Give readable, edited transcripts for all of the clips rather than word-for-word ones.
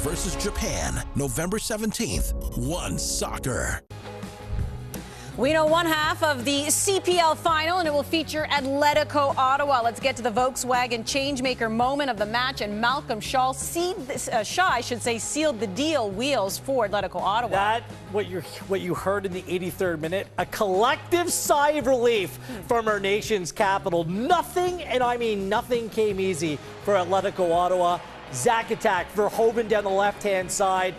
versus Japan, November 17th. One Soccer. We know one half of the CPL final, and it will feature Atletico Ottawa. Let's get to the Volkswagen changemaker moment of the match, and Malcolm Shaw sealed the deal wheels for Atletico Ottawa. That, what you heard in the 83rd minute, a collective sigh of relief from our nation's capital. Nothing, and I mean nothing, came easy for Atletico Ottawa. Zach attack, Verhoeven down the left-hand side.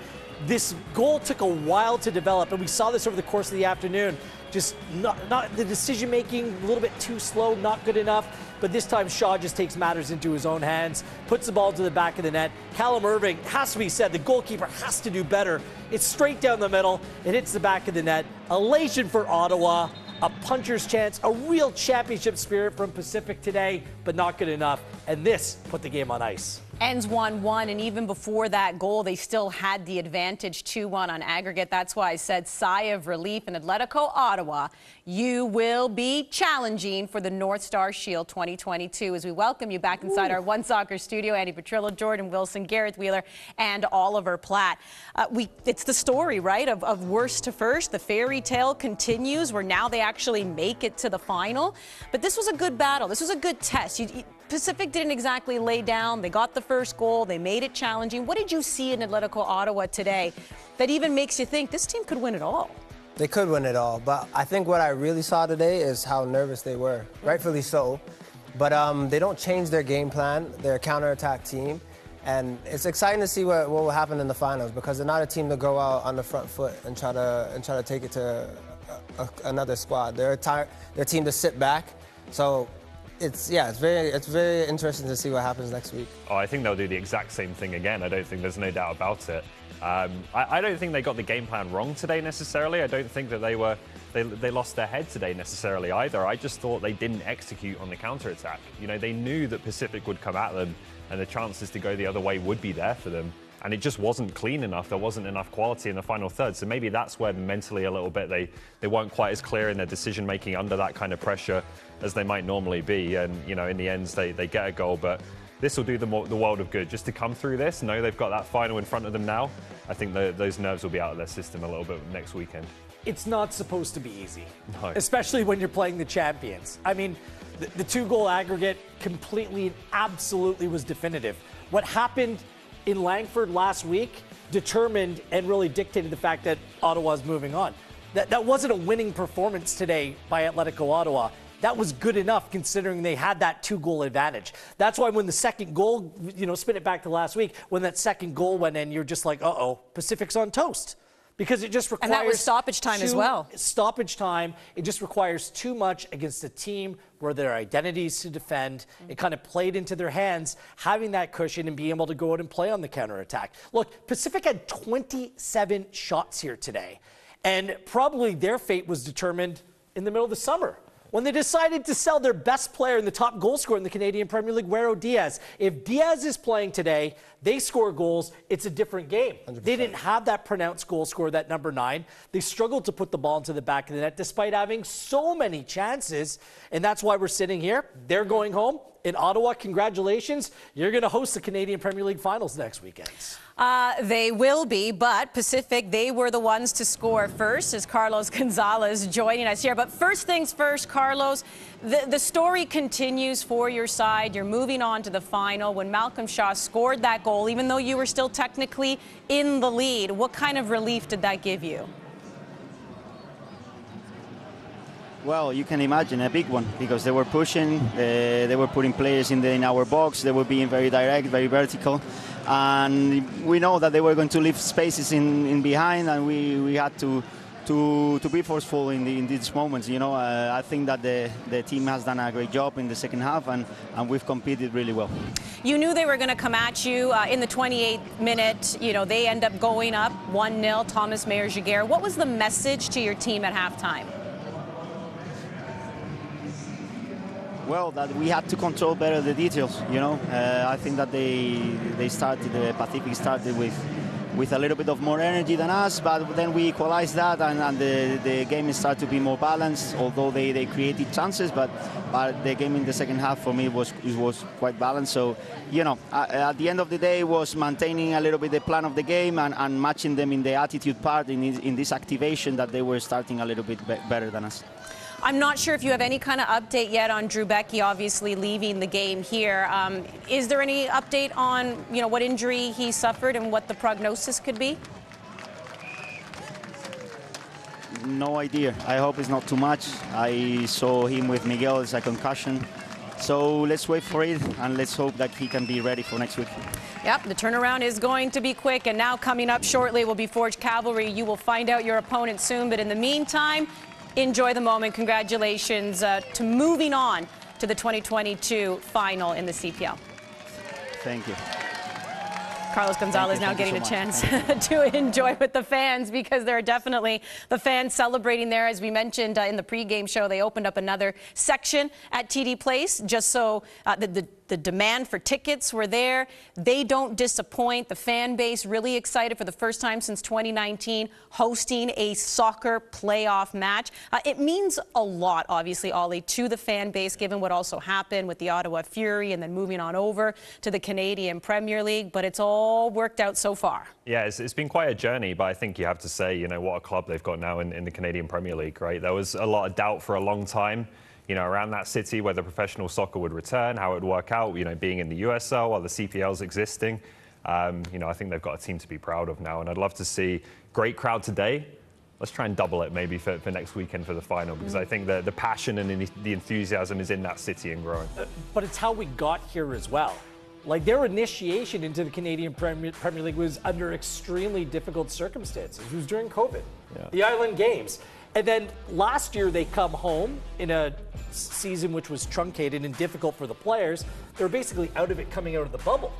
This goal took a while to develop, and we saw this over the course of the afternoon. Just not the decision-making, a little bit too slow, not good enough. But this time, Shaw just takes matters into his own hands, puts the ball to the back of the net. Callum Irving, has to be said, the goalkeeper has to do better. It's straight down the middle. It hits the back of the net. Elation for Ottawa. A puncher's chance, a real championship spirit from Pacific today, but not good enough. And this put the game on ice. Ends 1-1, and even before that goal, they still had the advantage 2-1 on aggregate. That's why I said sigh of relief. In Atletico Ottawa, you will be challenging for the North Star Shield 2022 as we welcome you back inside our One Soccer studio. Andy Petrillo, Jordan Wilson, Gareth Wheeler, and Oliver Platt. It's the story, right, of worst to first. The fairy tale continues where now they actually make it to the final. But this was a good battle. This was a good test. Pacific didn't exactly lay down. They got the first goal. They made it challenging. What did you see in Atletico Ottawa today that even makes you think this team could win it all? They could win it all, but I think what I really saw today is how nervous they were, rightfully so. But they don't change their game plan. They're a counterattack team, and it's exciting to see what will happen in the finals because they're not a team to go out on the front foot and try to take it to another squad. They're a team to sit back. So. It's very interesting to see what happens next week. Oh, I think they'll do the exact same thing again. I don't think there's no doubt about it. I don't think they got the game plan wrong today necessarily. I don't think that they lost their head today necessarily either. I just thought they didn't execute on the counter-attack. You know, they knew that Pacific would come at them and the chances to go the other way would be there for them. And it just wasn't clean enough. There wasn't enough quality in the final third. So maybe that's where mentally a little bit they weren't quite as clear in their decision making under that kind of pressure as they might normally be. And, you know, in the end, they get a goal. But this will do the world of good. Just to come through this, know they've got that final in front of them now. I think those nerves will be out of their system a little bit next weekend. It's not supposed to be easy, no. Especially when you're playing the champions. I mean, the two-goal aggregate completely and absolutely was definitive. What happened in Langford last week determined and really dictated the fact that Ottawa's moving on. That wasn't a winning performance today by Atletico Ottawa. That was good enough considering they had that two-goal advantage. That's why when the second goal, spin it back to last week, when that second goal went in, you're just like, uh-oh, Pacific's on toast. Because it just requires... And that was stoppage time as well. Stoppage time. It just requires too much against a team where their identities to defend. It kind of played into their hands, having that cushion and being able to go out and play on the counterattack. Look, Pacific had 27 shots here today. And probably their fate was determined in the middle of the summer when they decided to sell their best player and the top goal scorer in the Canadian Premier League, Guero Diaz. If Diaz is playing today, they score goals, it's a different game. 100%. They didn't have that pronounced goal scorer, that number 9. They struggled to put the ball into the back of the net despite having so many chances. And that's why we're sitting here. They're going home. In Ottawa, congratulations. You're going to host the Canadian Premier League finals next weekend. They will be, but Pacific, they were the ones to score first, as Carlos Gonzalez joining us here. But first things first, Carlos, the story continues for your side. You're moving on to the final. When Malcolm Shaw scored that goal, even though you were still technically in the lead, what kind of relief did that give you? Well, you can imagine a big one because they were pushing, they were putting players in our box, they were being very direct, very vertical, and we know that they were going to leave spaces in behind, and we had to be forceful in these moments. I think that the team has done a great job in the second half, and we've competed really well. You knew they were going to come at you in the 28th minute. They end up going up 1-0. Thomas Meyer-Giguère. What was the message to your team at halftime? Well, that we had to control better the details. I think that they started, the Pacific started with with a little bit of more energy than us, but then we equalized that, and the game started to be more balanced, although they created chances, but the game in the second half for me was quite balanced. So, at the end of the day, it was maintaining a little bit the plan of the game and matching them in the attitude part, in this activation that they were starting a little bit better than us. I'm not sure if you have any kind of update yet on Drew Becky obviously leaving the game here. Is there any update on what injury he suffered and what the prognosis could be? No idea. I hope it's not too much. I saw him with Miguel as a concussion. So let's wait for it, and let's hope that he can be ready for next week. Yep, the turnaround is going to be quick, and now coming up shortly will be Forge-Cavalry. You will find out your opponent soon, but in the meantime, enjoy the moment. Congratulations to moving on to the 2022 final in the CPL. Thank you. Carlos Gonzalez now getting a chance to enjoy with the fans, because there are definitely the fans celebrating there. As we mentioned in the pregame show, they opened up another section at TD Place just so the demand for tickets were there. They don't disappoint. The fan base really excited for the first time since 2019 hosting a soccer playoff match. It means a lot, obviously, Ollie, to the fan base, given what also happened with the Ottawa Fury and then moving on over to the Canadian Premier League. But it's all worked out so far. Yeah, it's been quite a journey, but I think you have to say, what a club they've got now in the Canadian Premier League, right? There was a lot of doubt for a long time, around that city, whether professional soccer would return, how it would work out, being in the USL while the CPL's existing. I think they've got a team to be proud of now, and I'd love to see great crowd today. Let's try and double it maybe for next weekend for the final, because I think the passion and the enthusiasm is in that city and growing. But it's how we got here as well. Like, their initiation into the Canadian Premier League was under extremely difficult circumstances. It was during COVID, the Island Games. And then last year they come home in a season which was truncated and difficult for the players. They were basically out of it coming out of the bubble.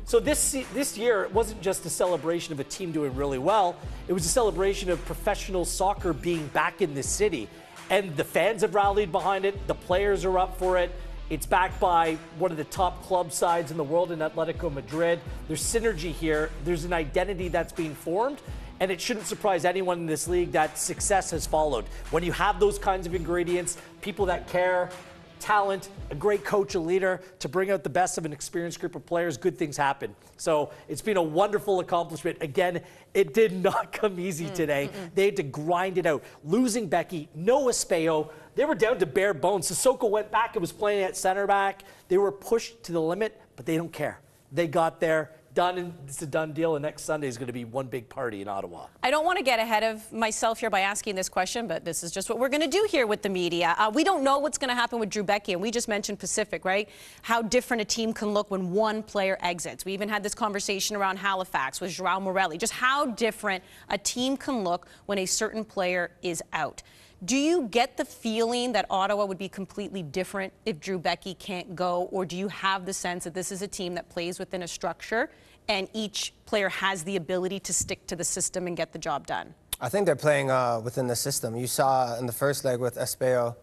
So this year, it wasn't just a celebration of a team doing really well. It was a celebration of professional soccer being back in this city. And the fans have rallied behind it. The players are up for it. It's backed by one of the top club sides in the world in Atletico Madrid. There's synergy here. There's an identity that's being formed. And it shouldn't surprise anyone in this league that success has followed. When you have those kinds of ingredients, people that care, talent, a great coach, a leader, to bring out the best of an experienced group of players, good things happen. So it's been a wonderful accomplishment. Again, it did not come easy today. They had to grind it out. Losing Becky, no Espejo. They were down to bare bones. Sissoko went back and was playing at center back. They were pushed to the limit, but they don't care. They got there. Done, and it's a done deal, and next Sunday is going to be one big party in Ottawa. I don't want to get ahead of myself here by asking this question, but this is just what we're going to do here with the media. We don't know what's going to happen with Drew Becky, and we just mentioned Pacific, right? How different a team can look when one player exits. We even had this conversation around Halifax with João Morelli, just how different a team can look when a certain player is out. Do you get the feeling that Ottawa would be completely different if Drew Becky can't go, or do you have the sense that this is a team that plays within a structure and each player has the ability to stick to the system and get the job done? I think they're playing within the system. You saw in the first leg with Espejo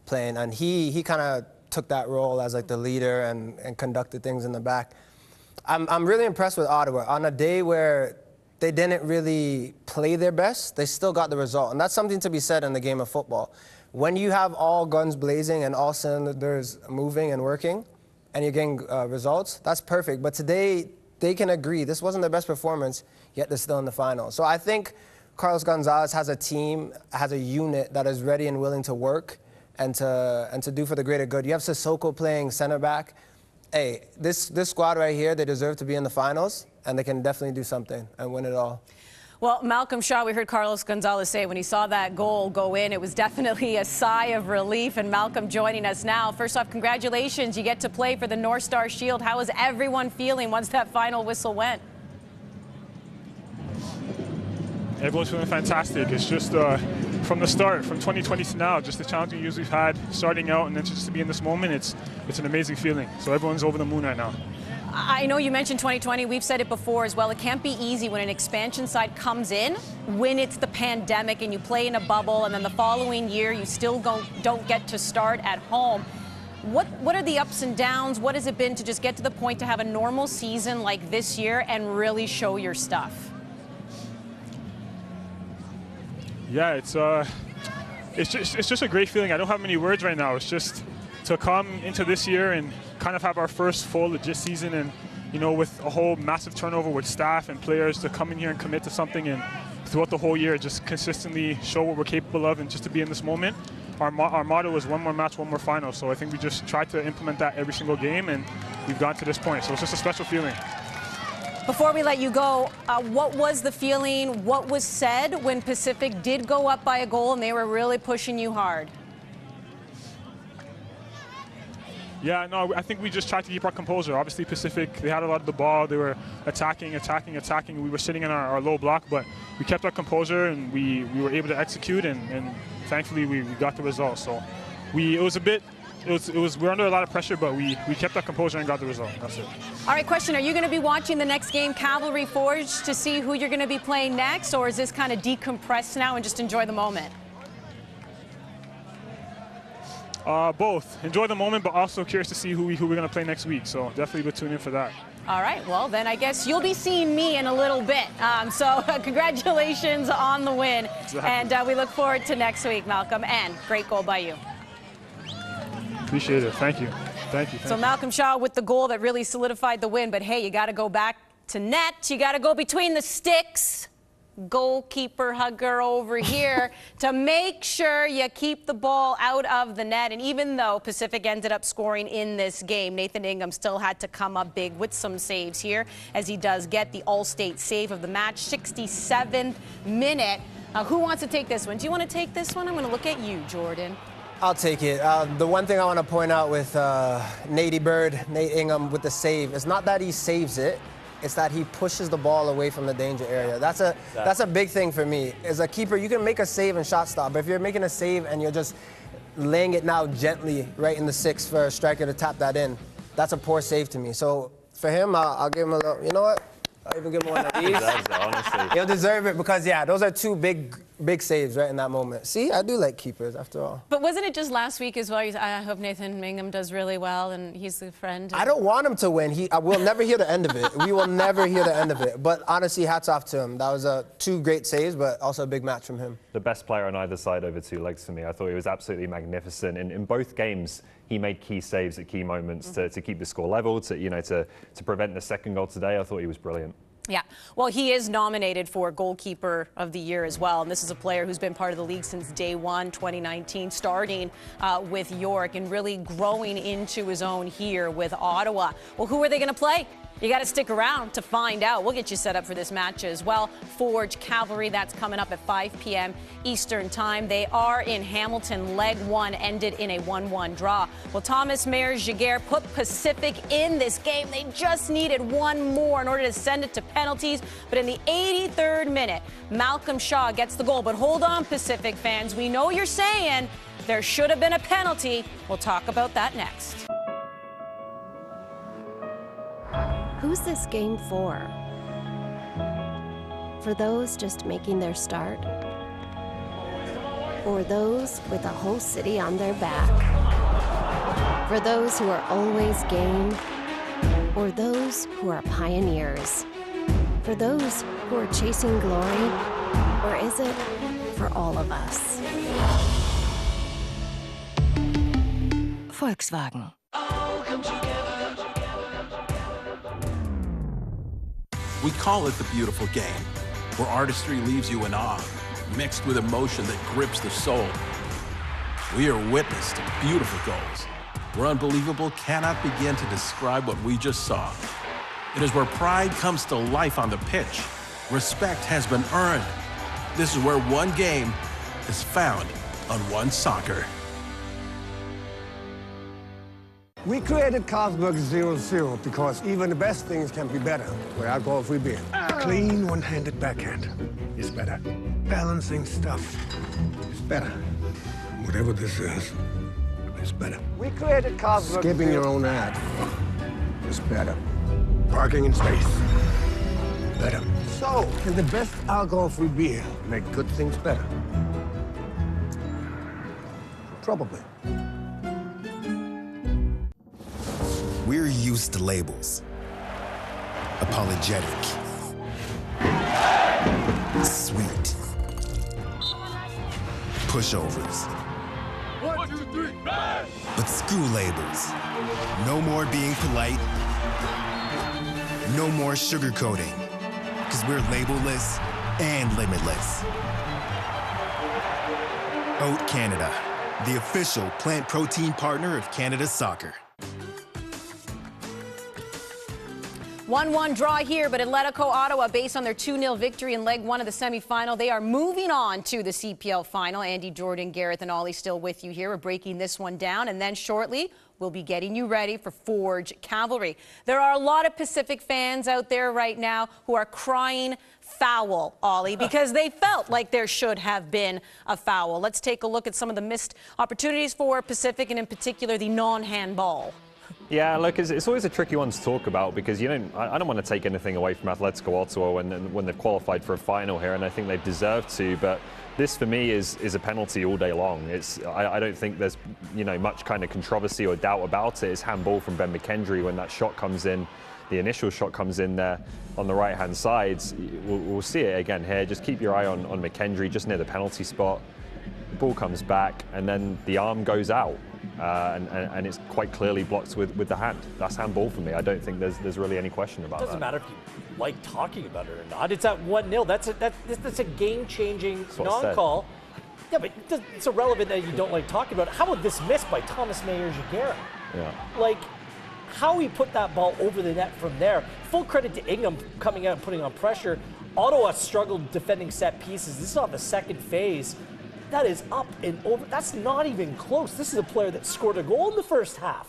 playing, and he kind of took that role as like the leader and conducted things in the back. I'm really impressed with Ottawa. On a day where they didn't really play their best, they still got the result. And that's something to be said in the game of football. When you have all guns blazing and all cylinders moving and working, and you're getting results, that's perfect. But today, they can agree this wasn't their best performance, yet they're still in the final. So I think Carlos Gonzalez has a team, has a unit that is ready and willing to work and to do for the greater good. You have Sissoko playing center back. Hey, this squad right here, they deserve to be in the finals, and they can definitely do something and win it all. Well, Malcolm Shaw, we heard Carlos Gonzalez say when he saw that goal go in, it was definitely a sigh of relief. And Malcolm joining us now. First off, congratulations. You get to play for the North Star Shield. How is everyone feeling once that final whistle went? Everyone's feeling fantastic. It's just from the start, from 2020 to now, just the challenging years we've had starting out, and then just to be in this moment, it's an amazing feeling. So everyone's over the moon right now. I know you mentioned 2020. We've said it before as well. It can't be easy when an expansion side comes in when it's the pandemic and you play in a bubble, and then the following year you still don't get to start at home. What are the ups and downs? What has it been to just get to the point to have a normal season like this year and really show your stuff? Yeah, it's just a great feeling. I don't have many words right now. It's just to come into this year and kind of have our first full legit season, and with a whole massive turnover with staff and players, to come in here and commit to something, and throughout the whole year just consistently show what we're capable of, and just to be in this moment. Our motto is one more match, one more final. So I think we just try to implement that every single game, and we've gotten to this point. So it's just a special feeling. Before we let you go, what was the feeling, what was said when Pacific did go up by a goal and they were really pushing you hard? Yeah, no, I think we just tried to keep our composure. Obviously, Pacific, they had a lot of the ball. They were attacking. We were sitting in our low block, but we kept our composure, and we were able to execute, and thankfully we got the result. So we were under a lot of pressure, but we kept our composure and got the result. That's it. All right, question, are you going to be watching the next game, Cavalry Forge, to see who you're going to be playing next, or is this kind of decompressed now and just enjoy the moment? Both. Enjoy the moment, but also curious to see who we're going to play next week. So definitely be tuned in for that. All right, well, then I guess you'll be seeing me in a little bit. So congratulations on the win. Exactly. And we look forward to next week, Malcolm. And great goal by you. Appreciate it. Thank you. Thank you. So Malcolm Shaw with the goal that really solidified the win. But, hey, you got to go back to net. You got to go between the sticks. Goalkeeper hugger over here to make sure you keep the ball out of the net. And even though Pacific ended up scoring in this game, Nathan Ingham still had to come up big with some saves here, as he does get the all-state save of the match, 67th minute. Who wants to take this one? Do you want to take this one? I'm going to look at you, Jordan. I'll take it. The one thing I want to point out with Nate Ingham with the save, it's not that he saves it. It's that he pushes the ball away from the danger area. That's a big thing for me. As a keeper, you can make a save and shot stop, but if you're making a save and you're just laying it now gently right in the six for a striker to tap that in, that's a poor save to me. So for him, I'll give him a little, you know what? I'll even give him one of these. He deserves it, honestly. He'll deserve it because, yeah, those are two big saves right in that moment. See, I do like keepers after all. But wasn't it just last week as well? I hope Nathan Ingham does really well, and he's a friend. I don't want him to win. I will never hear the end of it. We will never hear the end of it. But honestly, hats off to him. That was two great saves, but also a big match from him. The best player on either side over two legs for me. I thought he was absolutely magnificent. In both games, he made key saves at key moments to keep the score level, to prevent the second goal today. I thought he was brilliant. Yeah, well, he is nominated for Goalkeeper of the Year as well, and this is a player who's been part of the league since day one, 2019, starting with York and really growing into his own here with Ottawa. Well, who are they going to play? You got to stick around to find out. We'll get you set up for this match as well. Forge-Cavalry, that's coming up at 5 p.m. Eastern time. They are in Hamilton. Leg one ended in a 1-1 draw. Well, Thomas Mayer-Giguère put Pacific in this game. They just needed one more in order to send it to penalties. But in the 83rd minute, Malcolm Shaw gets the goal. But hold on, Pacific fans. We know you're saying there should have been a penalty. We'll talk about that next. Who's this game for? For those just making their start? Or those with a whole city on their back? For those who are always game? Or those who are pioneers? For those who are chasing glory? Or is it for all of us? Volkswagen. We call it the beautiful game, where artistry leaves you in awe, mixed with emotion that grips the soul. We are witness to beautiful goals, where unbelievable cannot begin to describe what we just saw. It is where pride comes to life on the pitch. Respect has been earned. This is where one game is found on one soccer. We created Carlsberg 0-0 because even the best things can be better with alcohol-free beer. Clean one-handed backhand is better. Balancing stuff is better. Whatever this is better. We created Carlsberg. Skipping your own ad is better. Parking in space, better. So, can the best alcohol-free beer make good things better? Probably. We're used to labels. Apologetic. Sweet. pushovers. 1, 2, 3, man! But screw labels. No more being polite. No more sugarcoating. Because we're label-less and limitless. Oat Canada, the official plant protein partner of Canada Soccer. 1-1 draw here, but Atletico Ottawa, based on their 2-0 victory in leg 1 of the semifinal, they are moving on to the CPL final. Andy, Jordan, Gareth, and Ollie still with you here. We're breaking this one down, and then shortly we'll be getting you ready for Forge-Cavalry. There are a lot of Pacific fans out there right now who are crying foul, Ollie, because they felt like there should have been a foul. Let's take a look at some of the missed opportunities for Pacific, and in particular the non-handball. Yeah, look, it's always a tricky one to talk about because I don't want to take anything away from Atletico Ottawa when they've qualified for a final here, and I think they've deserved to. But this, for me, is a penalty all day long. I don't think there's much kind of controversy or doubt about it. It's handball from Ben McKendry when that shot comes in. The initial shot comes in there on the right-hand side. We'll see it again here. Just keep your eye on McKendry just near the penalty spot. The ball comes back, and then the arm goes out. And it's quite clearly blocked with the hand. That's handball for me. I don't think there's really any question about that. It doesn't matter if you like talking about it or not. It's at 1-0. That's a game-changing non-call. Yeah, but it's irrelevant that you don't like talking about it. How about this miss by Thomas Mayer-Jaguera? Yeah. Like, how he put that ball over the net from there. Full credit to Ingham coming out and putting on pressure. Ottawa struggled defending set pieces. This is on the second phase. That is up and over. That's not even close. This is a player that scored a goal in the first half.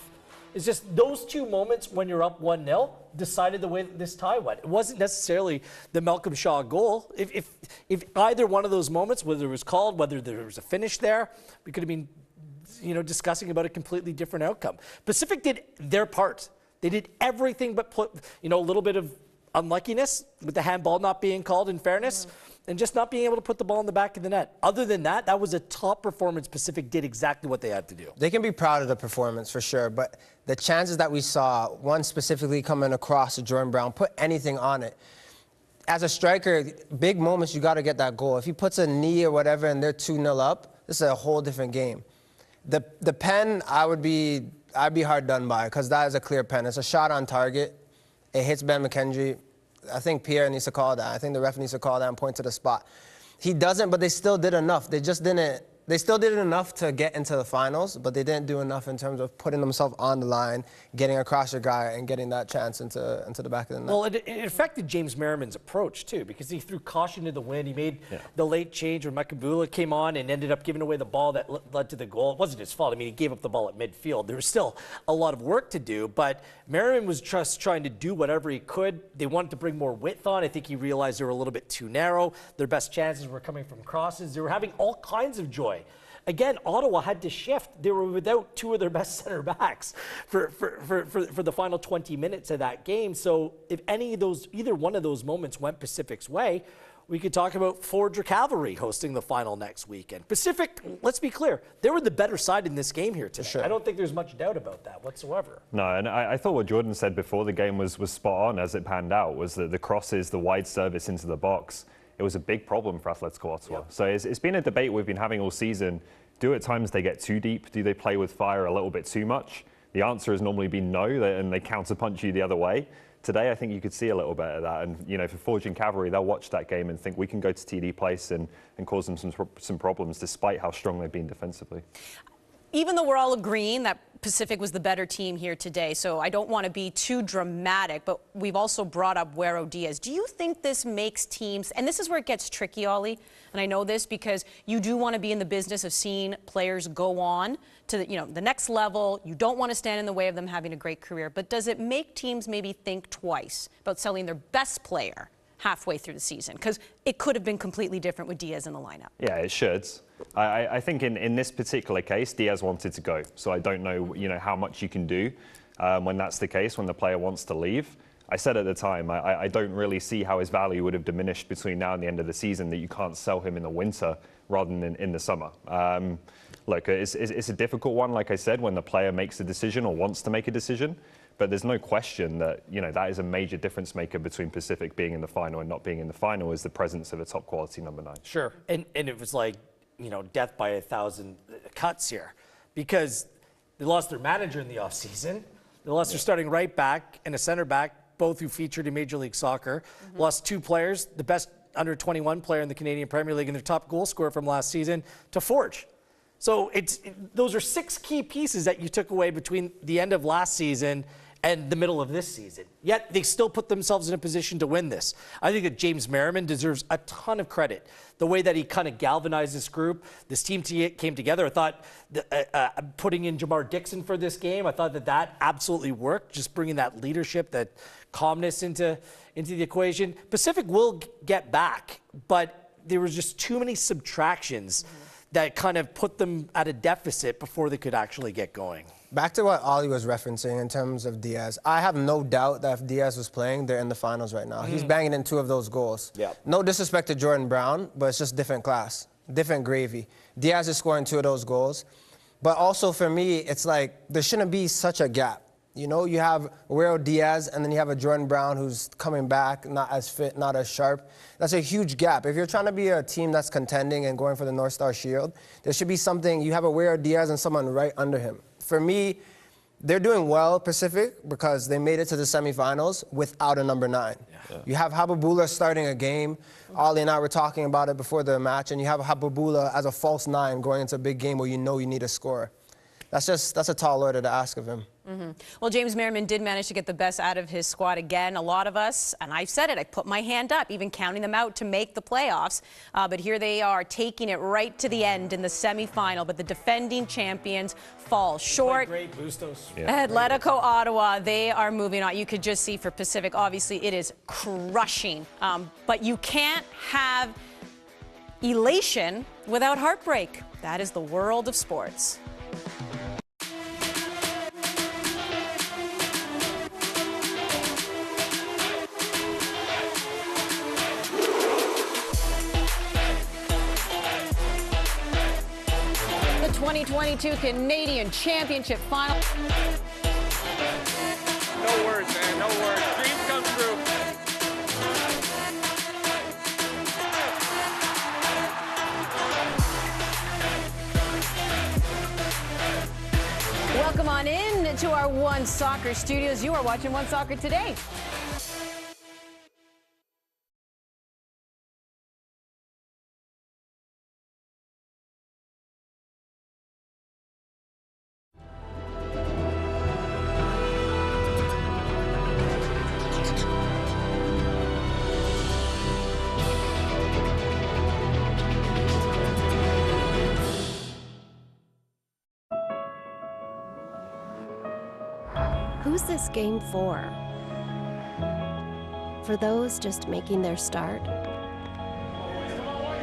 It's just those two moments when you're up 1-0 decided the way that this tie went. It wasn't necessarily the Malcolm Shaw goal. If either one of those moments, whether it was called, whether there was a finish there, we could have been discussing about a completely different outcome. Pacific did their part. They did everything but put a little bit of unluckiness with the handball not being called, in fairness. And just not being able to put the ball in the back of the net. Other than that, that was a top performance. Pacific did exactly what they had to do. They can be proud of the performance for sure, but the chances that we saw, one specifically coming across to Jordan Brown, put anything on it. As a striker, big moments, you got to get that goal. If he puts a knee or whatever and they're 2-0 up, this is a whole different game. The pen, I'd be hard done by because that is a clear pen. It's a shot on target. It hits Ben McKendry. I think Pierre needs to call that. I think the ref needs to call that and point to the spot. He doesn't, but they still did enough. They still did enough to get into the finals, but they didn't do enough in terms of putting themselves on the line, getting across your guy, and getting that chance into the back of the net. Well, it affected James Merriman's approach, too, because he threw caution to the wind. He made the late change when Makabula came on and ended up giving away the ball that led to the goal. It wasn't his fault. I mean, he gave up the ball at midfield. There was still a lot of work to do, but Merriman was just trying to do whatever he could. They wanted to bring more width on. I think he realized they were a little bit too narrow. Their best chances were coming from crosses. They were having all kinds of joy. Again, Ottawa had to shift. They were without two of their best center backs for the final 20 minutes of that game. So if either one of those moments went Pacific's way, we could talk about Forge-Cavalry hosting the final next weekend. Pacific, let's be clear, they were the better side in this game here today. Sure. I don't think there's much doubt about that whatsoever. No, and I thought what Jordan said before the game was spot on as it panned out, was that the crosses, the wide service into the box, it was a big problem for Atletico Ottawa. Yep. So it's been a debate we've been having all season. Do at times they get too deep? Do they play with fire a little bit too much? The answer has normally been no, and they counterpunch you the other way. Today, I think you could see a little bit of that. And, for Forge-Cavalry, they'll watch that game and think we can go to TD Place and cause them some problems despite how strong they've been defensively. Even though we're all agreeing that Pacific was the better team here today, so I don't want to be too dramatic, but we've also brought up Güero Diaz. Do you think this makes teams, and this is where it gets tricky, Ollie, and I know this because you do want to be in the business of seeing players go on to the next level. You don't want to stand in the way of them having a great career, but does it make teams maybe think twice about selling their best player halfway through the season? Because it could have been completely different with Diaz in the lineup. Yeah, it should. I think in this particular case, Diaz wanted to go. So I don't know, how much you can do when that's the case, when the player wants to leave. I said at the time, I don't really see how his value would have diminished between now and the end of the season, that you can't sell him in the winter rather than in the summer. Look, it's a difficult one, like I said, when the player makes a decision or wants to make a decision. But there's no question that, that is a major difference maker between Pacific being in the final and not being in the final, is the presence of a top quality number 9. Sure. And it was like, death by 1,000 cuts here, because they lost their manager in the offseason. They lost their starting right back and a center back, both who featured in Major League Soccer. Lost 2 players, the best under 21 player in the Canadian Premier League and their top goal scorer from last season, to Forge. So those are 6 key pieces that you took away between the end of last season and the middle of this season. Yet they still put themselves in a position to win this. I think that James Merriman deserves a ton of credit. The way that he kind of galvanized this group, this team came together. I thought putting in Jamar Dixon for this game, I thought that absolutely worked, just bringing that leadership, that calmness into the equation. Pacific will get back, but there was just too many subtractions that kind of put them at a deficit before they could actually get going. Back to what Ollie was referencing in terms of Diaz. I have no doubt that if Diaz was playing, they're in the finals right now. He's banging in 2 of those goals. Yep. No disrespect to Jordan Brown, but it's just different class, different gravy. Diaz is scoring 2 of those goals. But also for me, it's like there shouldn't be such a gap. You have Will Diaz, and then you have a Jordan Brown who's coming back, not as fit, not as sharp. That's a huge gap. If you're trying to be a team that's contending and going for the North Star Shield, there should be something. You have a Will Diaz and someone right under him. For me, they're doing well, Pacific, because they made it to the semifinals without a number 9. Yeah. You have Habibullah starting a game. Ollie and I were talking about it before the match, and you have Habibullah as a false 9 going into a big game where you need a score. That's a tall order to ask of him. Well, James Merriman did manage to get the best out of his squad again. A lot of us, and I've said it, I put my hand up, even counting them out to make the playoffs. But here they are, taking it right to the end in the semifinal. But the defending champions fall short. Great Bustos. Yeah. Atletico Ottawa, they are moving on. You could just see for Pacific, obviously, it is crushing. But you can't have elation without heartbreak. That is the world of sports. The 2022 Canadian Championship Final. No words, man, no words. Dreams come true. Welcome on in to our One Soccer studios. You are watching One Soccer today. Who's this game for? For those just making their start?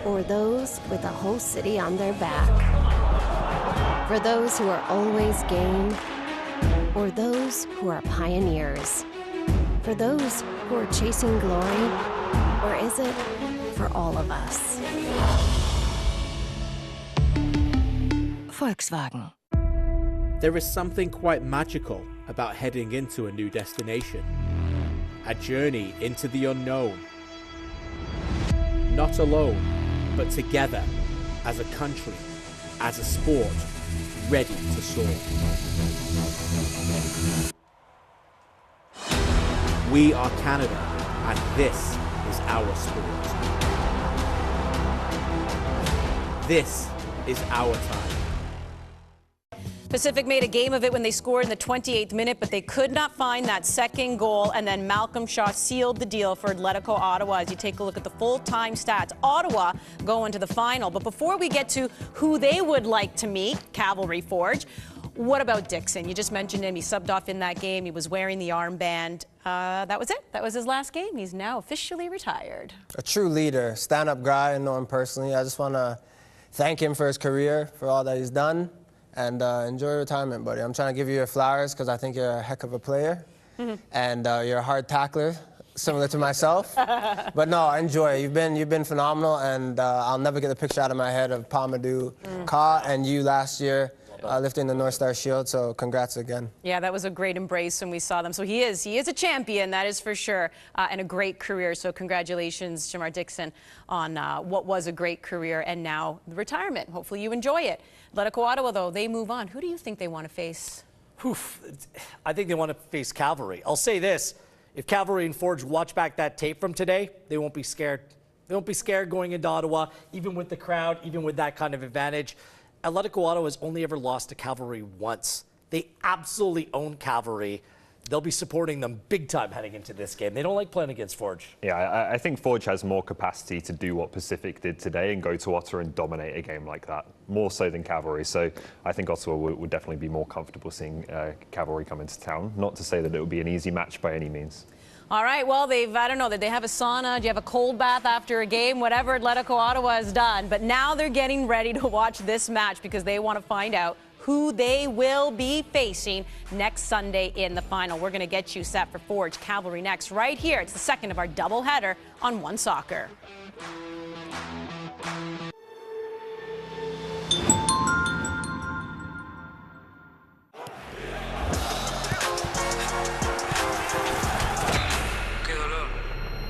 Or those with a whole city on their back? For those who are always game? Or those who are pioneers? For those who are chasing glory? Or is it for all of us? Volkswagen. There is something quite magical about heading into a new destination. A journey into the unknown. Not alone, but together, as a country, as a sport, ready to soar. We are Canada, and this is our sport. This is our time. Pacific made a game of it when they scored in the 28th minute, but they could not find that second goal, and then Malcolm Shaw sealed the deal for Atletico Ottawa. As you take a look at the full-time stats, Ottawa going to the final. But before we get to who they would like to meet, Cavalry Forge, what about Dixon? You just mentioned him. He subbed off in that game. He was wearing the armband. That was it. That was his last game. He's now officially retired. A true leader, stand-up guy. I know him personally. I just want to thank him for his career, for all that he's done. And enjoy retirement, buddy. I'm trying to give you your flowers because I think you're a heck of a player. And you're a hard tackler, similar to myself. But no, enjoy it. You've been phenomenal, and I'll never get the picture out of my head of Palmadou, Ka, and you last year lifting the North Star Shield, so congrats again. Yeah, that was a great embrace when we saw them. So he is a champion, that is for sure, and a great career. So congratulations, Jamar Dixon, on what was a great career and now the retirement. Hopefully you enjoy it. Atletico Ottawa, though, they move on. Who do you think they want to face? Oof. I think they want to face Cavalry. I'll say this. If Cavalry and Forge watch back that tape from today, they won't be scared. They won't be scared going into Ottawa, even with the crowd, even with that kind of advantage. Atletico Ottawa has only ever lost to Cavalry once. They absolutely own Cavalry. They'll be supporting them big time heading into this game. They don't like playing against Forge. Yeah, I think Forge has more capacity to do what Pacific did today and go to Ottawa and dominate a game like that, more so than Cavalry. So I think Ottawa would definitely be more comfortable seeing Cavalry come into town. Not to say that it would be an easy match by any means. All right, well, I don't know, did they have a sauna? Do you have a cold bath after a game? Whatever Atletico Ottawa has done. But now they're getting ready to watch this match because they want to find out who they will be facing next Sunday in the final. We're going to get you set for Forge Cavalry next right here. It's the second of our doubleheader on One Soccer.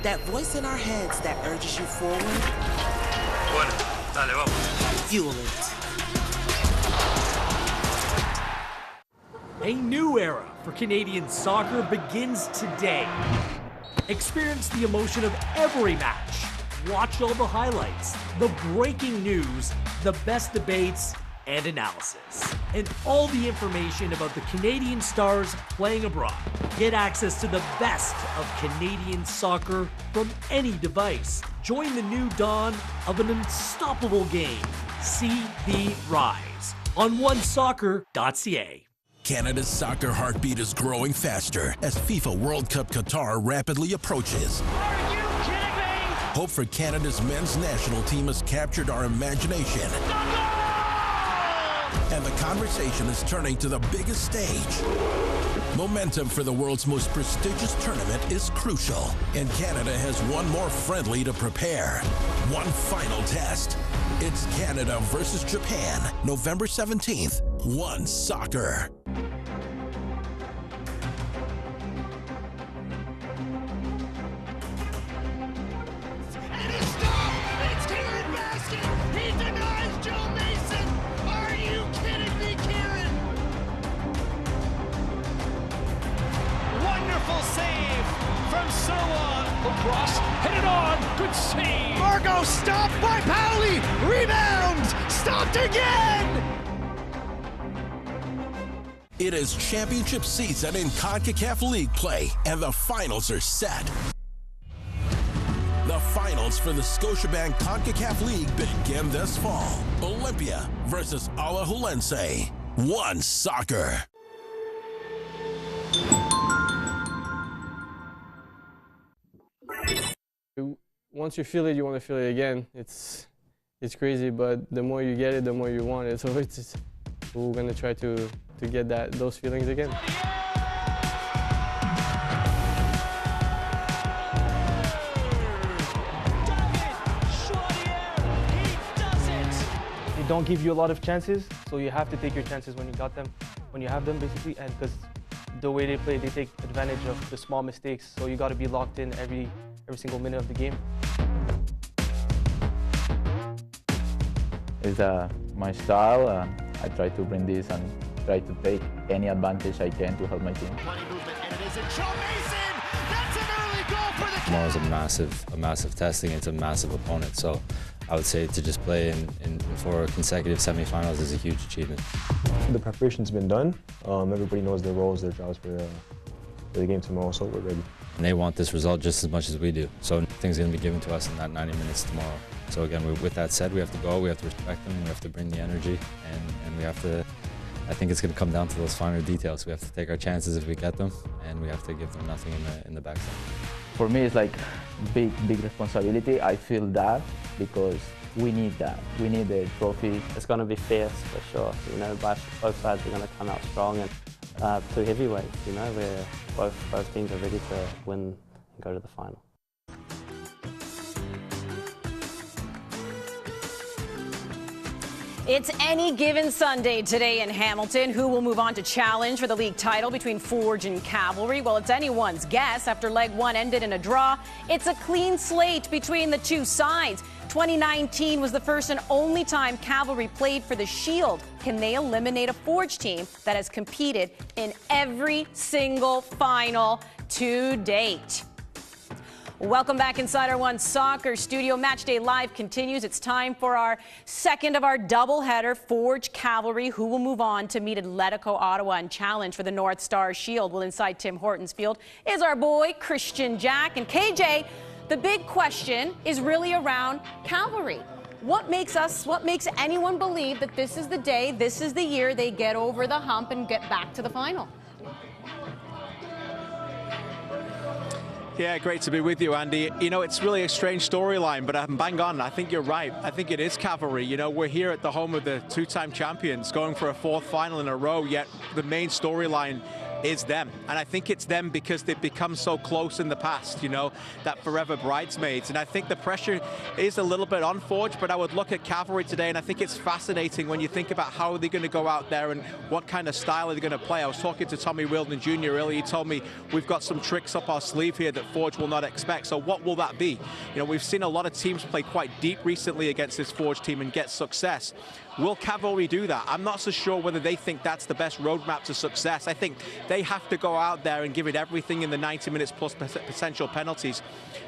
That voice in our heads that urges you forward. Bueno, dale, vamos. Fuel it. A new era for Canadian soccer begins today. Experience the emotion of every match. Watch all the highlights, the breaking news, the best debates, and analysis. And all the information about the Canadian stars playing abroad. Get access to the best of Canadian soccer from any device. Join the new dawn of an unstoppable game. See the rise on onesoccer.ca. Canada's soccer heartbeat is growing faster as FIFA World Cup Qatar rapidly approaches. Are you kidding me? Hope for Canada's men's national team has captured our imagination. And the conversation is turning to the biggest stage. Momentum for the world's most prestigious tournament is crucial, and Canada has one more friendly to prepare. One final test. It's Canada versus Japan, November 17th. One Soccer. Cross, headed on, good save. Margot stopped by Pauli, rebound, stopped again. It is championship season in CONCACAF League play, and the finals are set. The finals for the Scotiabank CONCACAF League begin this fall. Olympia versus Alajuelense. One Soccer. Once you feel it, you want to feel it again. It's crazy, but the more you get it, the more you want it. So we're gonna try to get those feelings again. They don't give you a lot of chances, so you have to take your chances when you got them, when you have them, basically. And because the way they play, they take advantage of the small mistakes. So you got to be locked in every single minute of the game. It's my style. I try to bring this and try to take any advantage I can to help my team. Tomorrow's a massive testing. It's a massive opponent. So I would say to just play in 4 consecutive semifinals is a huge achievement. The preparation's been done. Everybody knows their roles, their jobs for the game tomorrow, so we're ready. And they want this result just as much as we do. So nothing's going to be given to us in that 90 minutes tomorrow. So again, with that said, we have to go, we have to respect them, we have to bring the energy, and we have to, I think it's going to come down to those finer details. We have to take our chances if we get them, and we have to give them nothing in the backside. For me, it's like big responsibility. I feel that because we need that. We need the trophy. It's going to be fierce for sure. You know, both sides are going to come out strong, and 2 heavyweights. You know, where both teams are ready to win and go to the final. It's any given Sunday today in Hamilton. Who will move on to challenge for the league title between Forge and Cavalry? Well, it's anyone's guess. After leg one ended in a draw, it's a clean slate between the two sides. 2019 was the first and only time Cavalry played for the Shield. Can they eliminate a Forge team that has competed in every single final to date? Welcome back inside our One Soccer studio. Matchday Live continues. It's time for our second of our doubleheader, Forge-Cavalry, who will move on to meet Atletico Ottawa and challenge for the North Star Shield. Well, inside Tim Hortons field is our boy, Christian Jack. And KJ, the big question is really around Cavalry. What makes anyone believe that this is the day, this is the year they get over the hump and get back to the final? Yeah, great to be with you, Andy. You know, it's really a strange storyline, but I'm bang on. I think you're right. I think it is Cavalry. You know, we're here at the home of the two-time champions, going for a fourth final in a row, yet the main storyline is them. And I think it's them because they've become so close in the past, you know, that forever bridesmaids. And I think the pressure is a little bit on Forge, but I would look at Cavalry today, and I think it's fascinating when you think about how they're going to go out there and what kind of style are they going to play. I was talking to Tommy Wilden Jr. earlier. He told me we've got some tricks up our sleeve here that Forge will not expect. So what will that be? You know, we've seen a lot of teams play quite deep recently against this Forge team and get success. Will Cavalry do that? I'm not so sure whether they think that's the best roadmap to success. I think they have to go out there and give it everything in the 90 minutes plus potential penalties.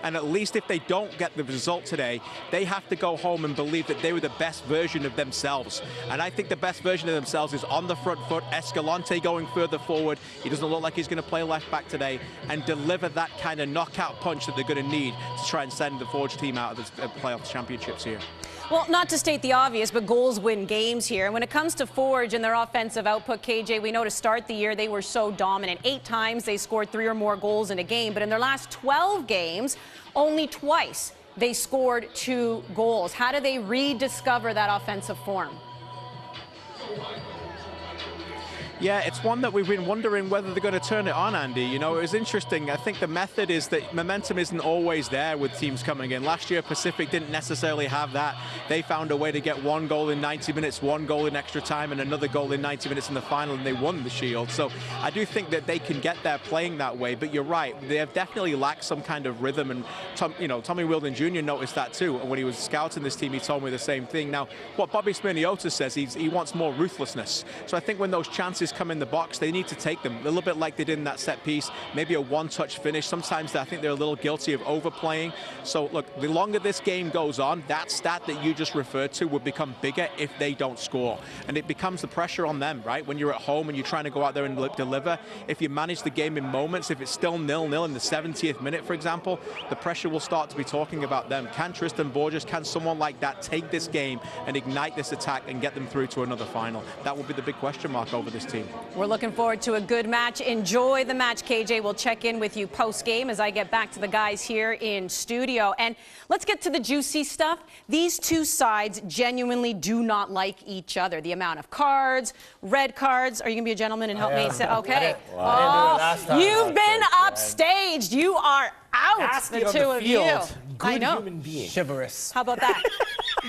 And at least if they don't get the result today, they have to go home and believe that they were the best version of themselves. And I think the best version of themselves is on the front foot, Escalante going further forward. He doesn't look like he's going to play left back today, and deliver that kind of knockout punch that they're going to need to try and send the Forge team out of the playoff championships here. Well, not to state the obvious, but goals win games here. And when it comes to Forge and their offensive output, KJ, we know to start the year they were so dominant. 8 times they scored 3 or more goals in a game, but in their last 12 games, only twice they scored 2 goals. How do they rediscover that offensive form? Yeah, it's one that we've been wondering whether they're going to turn it on, Andy. You know, it was interesting. I think the method is that momentum isn't always there with teams coming in. Last year, Pacific didn't necessarily have that. They found a way to get 1 goal in 90 minutes, 1 goal in extra time, and another goal in 90 minutes in the final, and they won the Shield. So I do think that they can get there playing that way. But you're right, they have definitely lacked some kind of rhythm. And Tommy Wilden Jr. noticed that too. And when he was scouting this team, he told me the same thing. Now, what Bobby Smirniotis says, he wants more ruthlessness. So I think when those chances come in the box, they need to take them a little bit like they did in that set piece, maybe a one-touch finish. Sometimes I think they're a little guilty of overplaying. So look, the longer this game goes on, that stat that you just referred to would become bigger if they don't score, and it becomes the pressure on them, right? When you're at home and you're trying to go out there and deliver, if you manage the game in moments, if it's still 0-0 in the 70th minute, for example, the pressure will start to be talking about them. Can Tristan Borges, can someone like that take this game and ignite this attack and get them through to another final? That will be the big question mark over this team. We're looking forward to a good match. Enjoy the match, KJ. We'll check in with you post-game as I get back to the guys here in studio. And let's get to the juicy stuff. These two sides genuinely do not like each other. The amount of cards, red cards. Are you going to be a gentleman and help me? Okay. Wow. Oh, you've been upstaged. You are out, the two of you. I know. Human being. Chivalrous. How about that?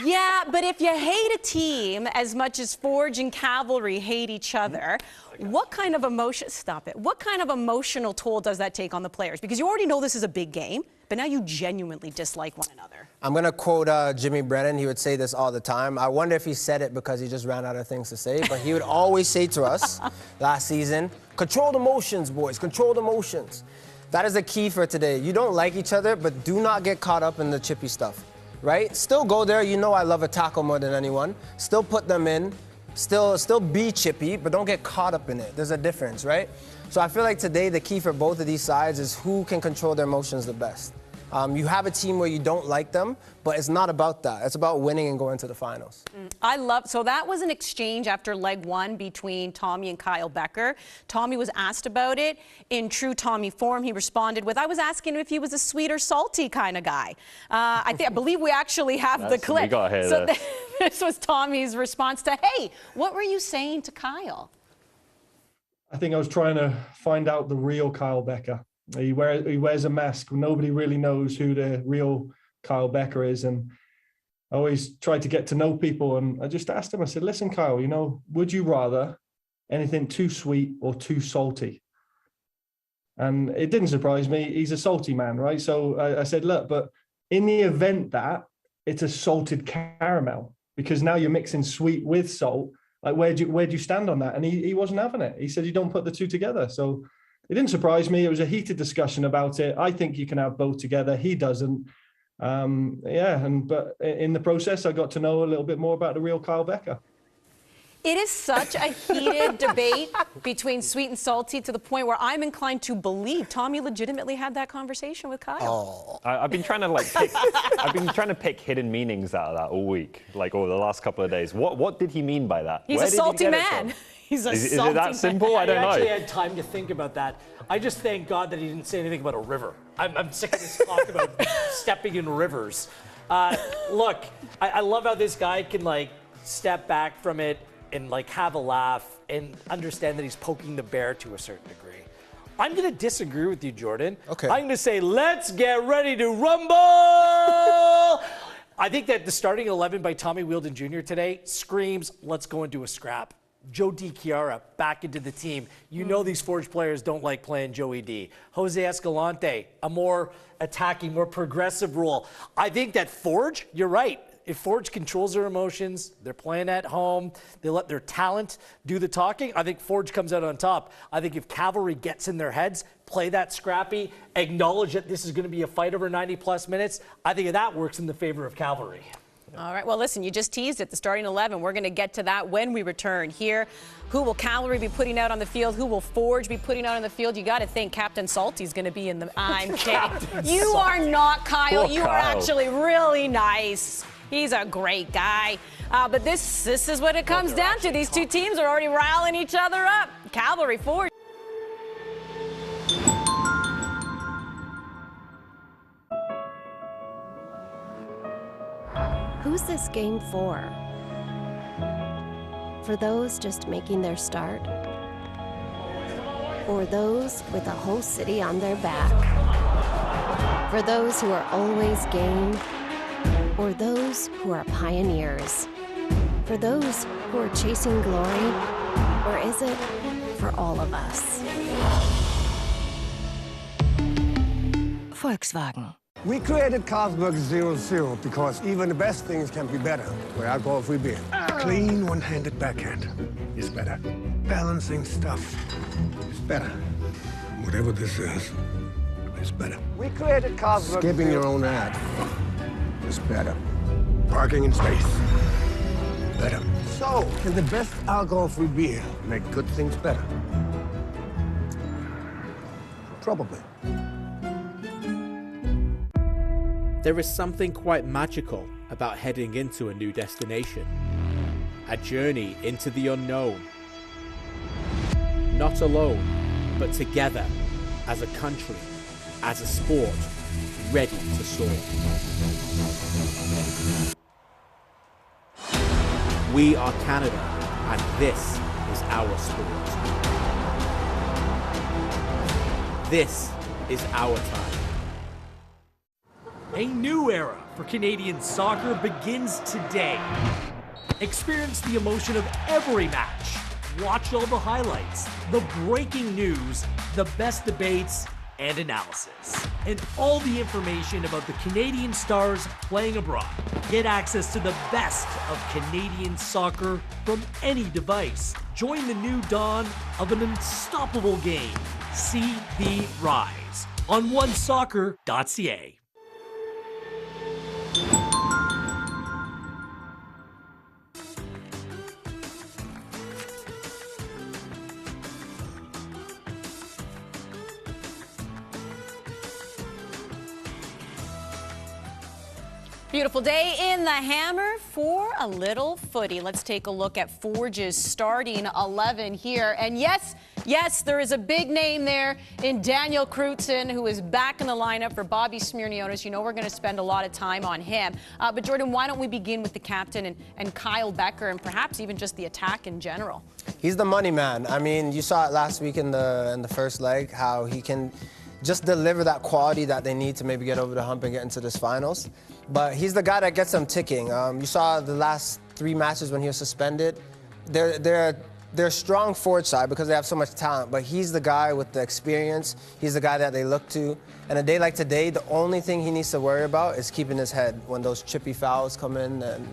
Yeah, but if you hate a team as much as Forge and Cavalry hate each other, what kind of what kind of emotional toll does that take on the players? Because you already know this is a big game, but now you genuinely dislike one another. I'm going to quote Jimmy Brennan. He would say this all the time. I wonder if he said it because he just ran out of things to say, but he would always say to us last season, control the emotions, boys, control the emotions. That is the key for today. You don't like each other, but do not get caught up in the chippy stuff, right? Still go there. You know I love a tackle more than anyone. Still put them in. Still be chippy, but don't get caught up in it. There's a difference, right? So I feel like today the key for both of these sides is who can control their emotions the best. You have a team where you don't like them, but it's not about that. It's about winning and going to the finals. So that was an exchange after leg one between Tommy and Kyle Becker. Tommy was asked about it. In true Tommy form, he responded with, I was asking him if he was a sweet or salty kind of guy. I believe we actually have the clip. So this was Tommy's response to, hey, what were you saying to Kyle? I think I was trying to find out the real Kyle Becker. He wears a mask. Nobody really knows who the real Kyle Becker is. And I always try to get to know people, and I just asked him, I said, listen, Kyle, you know, would you rather anything too sweet or too salty? And it didn't surprise me. He's a salty man, right? So I said, look, but in the event that it's a salted caramel, because now you're mixing sweet with salt, like where do you stand on that? And he wasn't having it. He said, you don't put the two together. So it didn't surprise me. It was a heated discussion about it. I think you can have both together. He doesn't. But in the process, I got to know a little bit more about the real Kyle Becker. It is such a heated debate between sweet and salty to the point where I'm inclined to believe Tommy legitimately had that conversation with Kyle. Oh. I've been trying to pick hidden meanings out of that all week, like over the last couple of days. What did he mean by that? He's a salty man. He's a salty man. Is it that simple? I don't know. I actually had time to think about that. I just thank God that he didn't say anything about a river. I'm sick of this talk about stepping in rivers. Look, I love how this guy can like step back from it and like have a laugh and understand that he's poking the bear to a certain degree. I'm going to disagree with you, Jordan. Okay. I'm going to say, let's get ready to rumble! I think that the starting 11 by Tommy Wheeldon Jr. today screams, let's go into a scrap. Joe DiChiara back into the team. You know these Forge players don't like playing Joey D. Jose Escalante, a more attacking, more progressive role. I think that Forge, you're right. If Forge controls their emotions, they're playing at home, they let their talent do the talking, I think Forge comes out on top. I think if Cavalry gets in their heads, play that scrappy, acknowledge that this is going to be a fight over 90-plus minutes, I think that works in the favor of Cavalry. All right, well, listen, you just teased it, the starting 11. We're going to get to that when we return here. Who will Cavalry be putting out on the field? Who will Forge be putting out on the field? You got to think Captain Salty's going to be in the... I'm kidding. You are not, Kyle. You are actually really nice. He's a great guy. But this is what it comes down to. These two teams are already riling each other up. Cavalry, Forge. Who's this game for? For those just making their start? Or those with a whole city on their back? For those who are always game? Or those who are pioneers? For those who are chasing glory? Or is it for all of us? Volkswagen. We created Carlsberg 0-0 because even the best things can be better with alcohol-free beer. Clean, one-handed backhand is better. Balancing stuff is better. Whatever this is better. We created Carlsberg. Skipping your own ad is better. Parking in space, better. So, can the best alcohol-free beer make good things better? Probably. There is something quite magical about heading into a new destination. A journey into the unknown. Not alone, but together, as a country, as a sport, ready to soar. We are Canada, and this is our sport. This is our time. A new era for Canadian soccer begins today. Experience the emotion of every match. Watch all the highlights, the breaking news, the best debates, and analysis. And all the information about the Canadian stars playing abroad. Get access to the best of Canadian soccer from any device. Join the new dawn of an unstoppable game. See the rise on onesoccer.ca. Beautiful day in the Hammer for a little footy. Let's take a look at Forge's starting 11 here. And yes, there is a big name there in Daniel Crutzen, who is back in the lineup for Bobby Smirniotis. You know we're going to spend a lot of time on him. But Jordan, why don't we begin with the captain and Kyle Becker, and perhaps even just the attack in general? He's the money man. I mean, you saw it last week in the first leg, how he can just deliver that quality that they need to maybe get over the hump and get into this finals. But he's the guy that gets them ticking. You saw the last 3 matches when he was suspended. They're a strong forward side because they have so much talent, but he's the guy with the experience. He's the guy that they look to. And a day like today, the only thing he needs to worry about is keeping his head when those chippy fouls come in and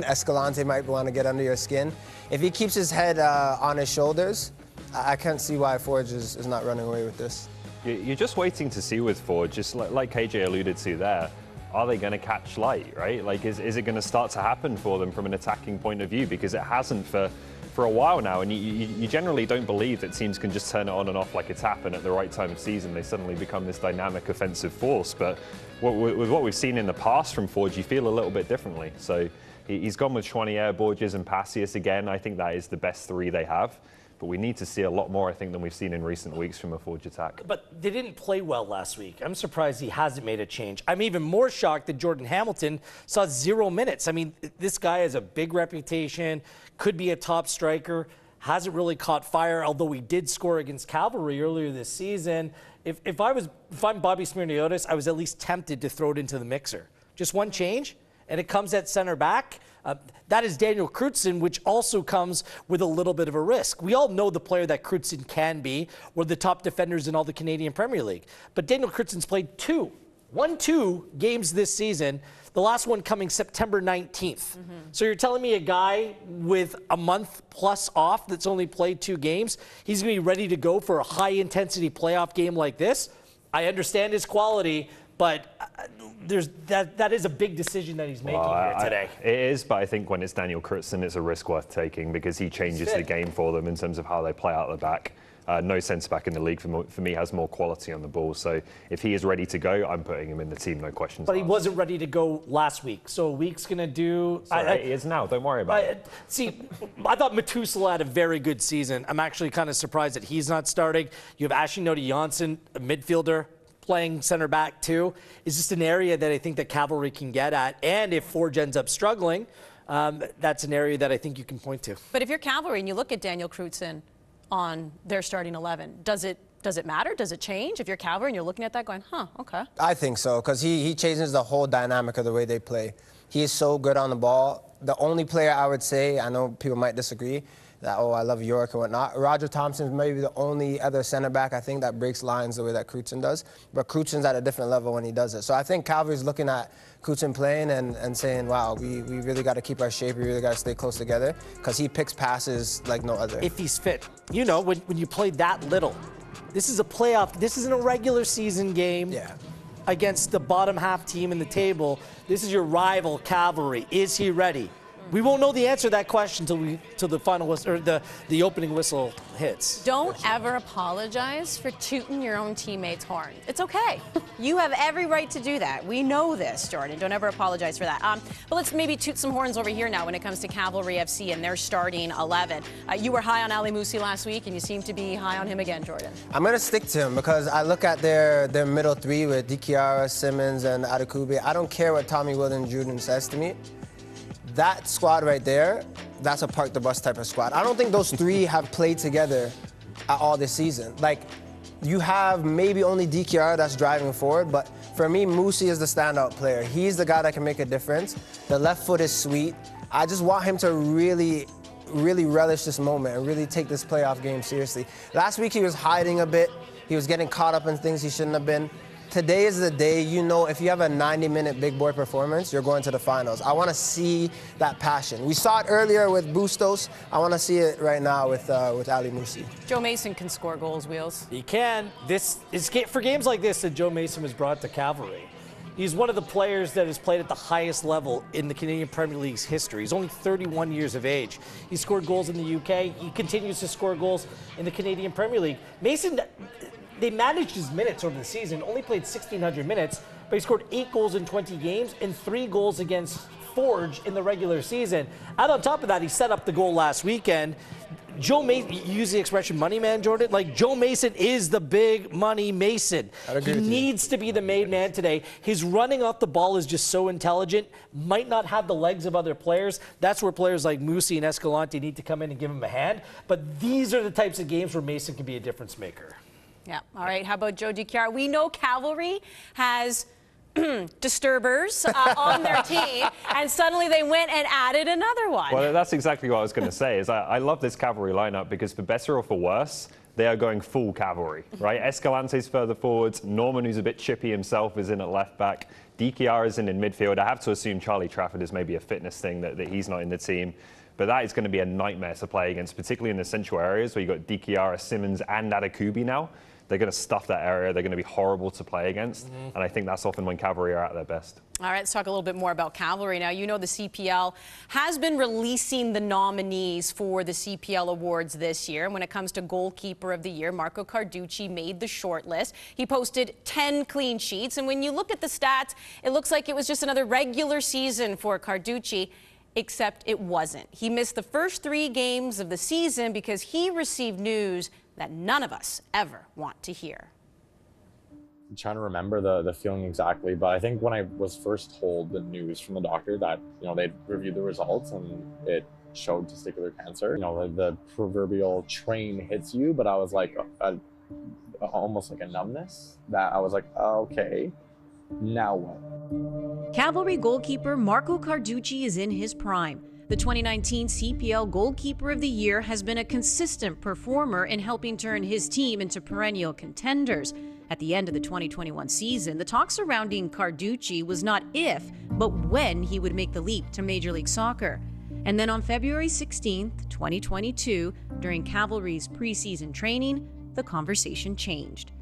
Escalante might want to get under your skin. If he keeps his head on his shoulders, I can't see why Forge is not running away with this. You're just waiting to see with Forge, just like KJ alluded to there. Are they going to catch light, right? Like, is it going to start to happen for them from an attacking point of view? Because it hasn't for a while now, and you generally don't believe that teams can just turn it on and off like a tap, and at the right time of season they suddenly become this dynamic offensive force. But with what we've seen in the past from Forge, you feel a little bit differently. So he's gone with Chouanier, Borges and Passius again. I think that is the best 3 they have. But we need to see a lot more, I think, than we've seen in recent weeks from a Forge attack. But they didn't play well last week. I'm surprised he hasn't made a change. I'm even more shocked that Jordan Hamilton saw 0 minutes. I mean, this guy has a big reputation, could be a top striker, hasn't really caught fire, although he did score against Cavalry earlier this season. If I'm Bobby Smirniotis, I was at least tempted to throw it into the mixer. Just one change, and it comes at center back. That is Daniel Crutzen, which also comes with a little bit of a risk. We all know the player that Crutzen can be, one of the top defenders in all the Canadian Premier League. But Daniel Crutzen's played 2 games this season, the last one coming September 19th. So you're telling me a guy with a month plus off that's only played 2 games, he's going to be ready to go for a high-intensity playoff game like this? I understand his quality, but that is a big decision that he's making here today. It is, but I think when it's Daniel Crutzen, it's a risk worth taking because he changes the game for them in terms of how they play out the back. No centre back in the league for me has more quality on the ball. So if he is ready to go, I'm putting him in the team, no questions. But he wasn't ready to go last week, so a week's going to do. He is now. Don't worry about it. See, I thought Metusala had a very good season. I'm actually kind of surprised that he's not starting. You have Ashley Nodi Janssen, a midfielder, playing center back too. Is just an area that I think that Cavalry can get at. And if Forge ends up struggling, that's an area that I think you can point to. But if you're Cavalry and you look at Daniel Crutzen on their starting 11, does it matter? Does it change? If you're Cavalry and you're looking at that going, okay. I think so, because he changes the whole dynamic of the way they play. He is so good on the ball. The only player I would say, I know people might disagree, that, I love York and whatnot. Roger Thompson's maybe the only other center back I think that breaks lines the way that Crutzen does. But Crutzen's at a different level when he does it. So I think Calvary's looking at Crutzen playing and saying, wow, we really got to keep our shape. We really got to stay close together because he picks passes like no other. If he's fit. You know, when you play that little, this is a playoff. This isn't a regular season game. Yeah. Against the bottom half team in the table. This is your rival, Cavalry. Is he ready? We won't know the answer to that question till the final whistle, or the opening whistle hits. Don't ever apologize for tooting your own teammate's horn. It's okay. You have every right to do that. We know this, Jordan. Don't ever apologize for that. But let's maybe toot some horns over here now when it comes to Cavalry FC and their starting 11. You were high on Ali Musi last week, and you seem to be high on him again, Jordan. I'm going to stick to him because I look at their middle 3 with Dikiara, Simmons, and Adekube. I don't care what Tommy Wilden-Juden says to me. That squad right there, that's a park the bus type of squad. I don't think those 3 have played together at all this season. Like, you have maybe only DKR that's driving forward, but for me, Musi is the standout player. He's the guy that can make a difference. The left foot is sweet. I just want him to really relish this moment and really take this playoff game seriously. Last week, he was hiding a bit. He was getting caught up in things he shouldn't have been. Today is the day, you know, if you have a 90-minute big boy performance, you're going to the finals. I want to see that passion. We saw it earlier with Bustos. I want to see it right now with Ali Musi. Joe Mason can score goals, Wheels. He can. This is for games like this that Joe Mason was brought to Cavalry. He's one of the players that has played at the highest level in the Canadian Premier League's history. He's only 31 years of age. He scored goals in the UK. He continues to score goals in the Canadian Premier League. Mason, they managed his minutes over the season, only played 1,600 minutes, but he scored 8 goals in 20 games and 3 goals against Forge in the regular season. And on top of that, he set up the goal last weekend. Joe Mason, you use the expression money man, Jordan? Like, Joe Mason is the big money Mason. He needs to be the made man today. His running off the ball is just so intelligent, might not have the legs of other players. That's where players like Musi and Escalante need to come in and give him a hand. But these are the types of games where Mason can be a difference maker. Yeah. All right. How about Joe DiChiara? We know Cavalry has disturbers on their team, and suddenly they went and added another one. Well, that's exactly what I was going to say. Is I love this Cavalry lineup because for better or for worse, they are going full Cavalry, right? Escalante's further forwards. Norman, who's a bit chippy himself, is in at left back. DiChiara is in midfield. I have to assume Charlie Trafford is maybe a fitness thing that he's not in the team. But that is going to be a nightmare to play against, particularly in the central areas where you've got DiChiara, Simmons, and Adekubi now. They're going to stuff that area. They're going to be horrible to play against. And I think that's often when Cavalry are at their best. All right, let's talk a little bit more about Cavalry now. You know the CPL has been releasing the nominees for the CPL awards this year. And when it comes to Goalkeeper of the Year, Marco Carducci made the short list. He posted 10 clean sheets. And when you look at the stats, it looks like it was just another regular season for Carducci, except it wasn't. He missed the first 3 games of the season because he received news that none of us ever want to hear. I'm trying to remember the feeling exactly, but I think when I was first told the news from the doctor that, you know, they'd reviewed the results and it showed testicular cancer, you know, the proverbial train hits you, but I was like, almost like a numbness that I was like, okay, now what? Cavalry goalkeeper Marco Carducci is in his prime. The 2019 CPL Goalkeeper of the Year has been a consistent performer in helping turn his team into perennial contenders. At the end of the 2021 season, the talk surrounding Carducci was not if, but when he would make the leap to Major League Soccer. And then on February 16th, 2022, during Cavalry's preseason training, the conversation changed.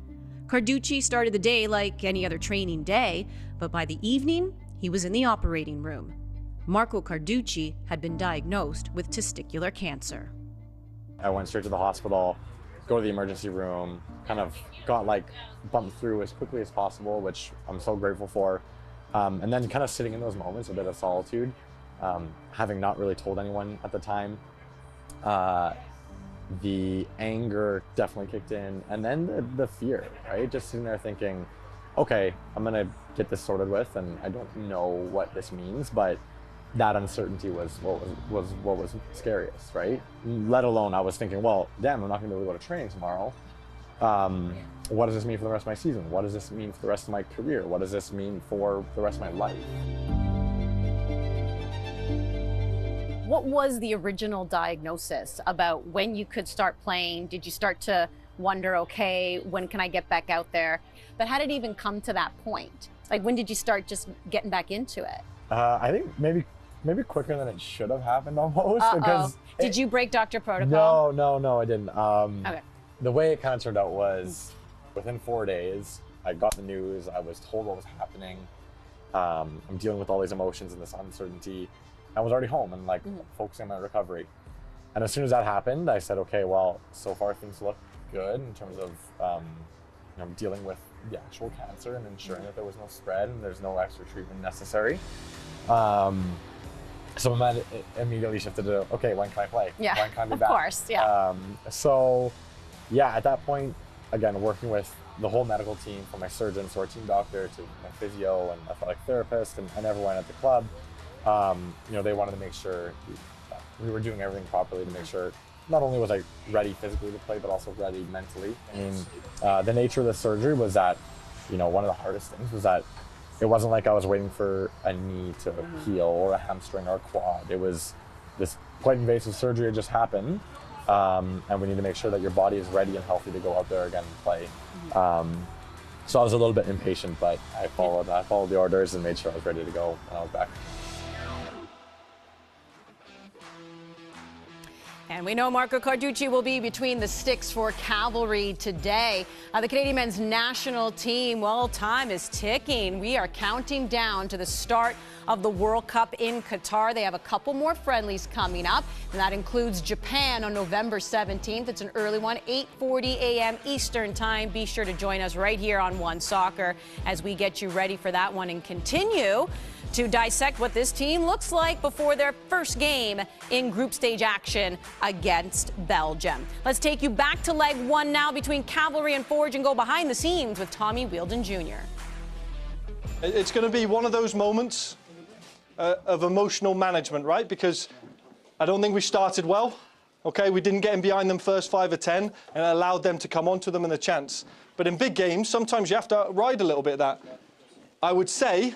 Carducci started the day like any other training day, but by the evening, he was in the operating room. Marco Carducci had been diagnosed with testicular cancer. I went straight to the hospital, go to the emergency room, kind of got like bumped through as quickly as possible, which I'm so grateful for. And then kind of sitting in those moments, a bit of solitude, having not really told anyone at the time. The anger definitely kicked in, and then the fear, right? Just sitting there thinking, okay, I'm gonna get this sorted with, and I don't know what this means, but that uncertainty was what was scariest, right? Let alone I was thinking, well, damn, I'm not gonna be able to go to training tomorrow. What does this mean for the rest of my season? What does this mean for the rest of my career? What does this mean for the rest of my life? What was the original diagnosis about when you could start playing? Did you start to wonder, okay, when can I get back out there? But how did it even come to that point? Like, when did you start just getting back into it? I think maybe quicker than it should have happened almost. Because did you break doctor protocol? No, I didn't. Okay. The way it kind of turned out was within 4 days, I got the news, I was told what was happening. I'm dealing with all these emotions and this uncertainty. I was already home and like focusing on my recovery. And as soon as that happened, I said, okay, well, so far things look good in terms of you know, dealing with the actual cancer and ensuring that there was no spread and there's no extra treatment necessary. So my mind immediately shifted to, okay, when can I play? Yeah, when can I be of back? course, yeah. So yeah, at that point, again, working with the whole medical team, from my surgeon to our team doctor to my physio and athletic therapist and everyone at the club, you know, they wanted to make sure we were doing everything properly to make sure not only was I ready physically to play, but also ready mentally. I mean, the nature of the surgery was that, you know, one of the hardest things was that it wasn't like I was waiting for a knee to heal or a hamstring or a quad. It was this quite invasive surgery that just happened, and we need to make sure that your body is ready and healthy to go out there again and play. So I was a little bit impatient, but I followed the orders and made sure I was ready to go when I was back. And we know Marco Carducci will be between the sticks for Cavalry today. The Canadian men's national team, well, time is ticking. We are counting down to the start of the World Cup in Qatar. They have a couple more friendlies coming up, and that includes Japan on November 17th. It's an early one, 8:40 a.m. Eastern time. Be sure to join us right here on One Soccer as we get you ready for that one and continue to dissect what this team looks like before their first game in group stage action against Belgium. Let's take you back to leg one now between Cavalry and Forge and go behind the scenes with Tommy Wheeldon Jr. It's going to be one of those moments of emotional management, right? Because I don't think we started well. Okay, we didn't get in behind them first 5 or 10 and it allowed them to come onto them and a chance. But in big games, sometimes you have to ride a little bit of that. I would say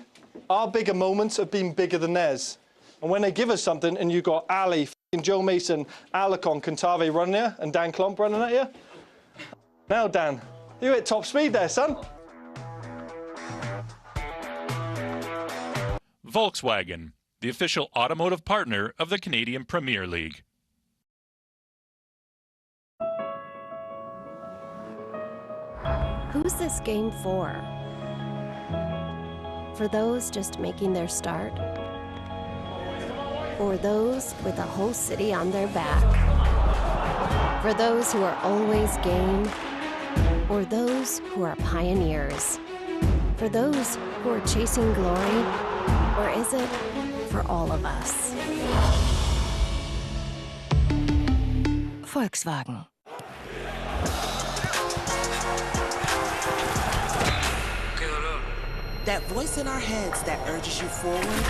our bigger moments have been bigger than theirs. And when they give us something and you've got Ali, Joe Mason, Alicon, Cantave running here and Dan Klomp running at you. Now, Dan, you hit top speed there, son. Volkswagen, the official automotive partner of the Canadian Premier League. Who's this game for? For those just making their start? Or those with a whole city on their back? For those who are always game? Or those who are pioneers? For those who are chasing glory? Or is it for all of us? Volkswagen. That voice in our heads that urges you forward.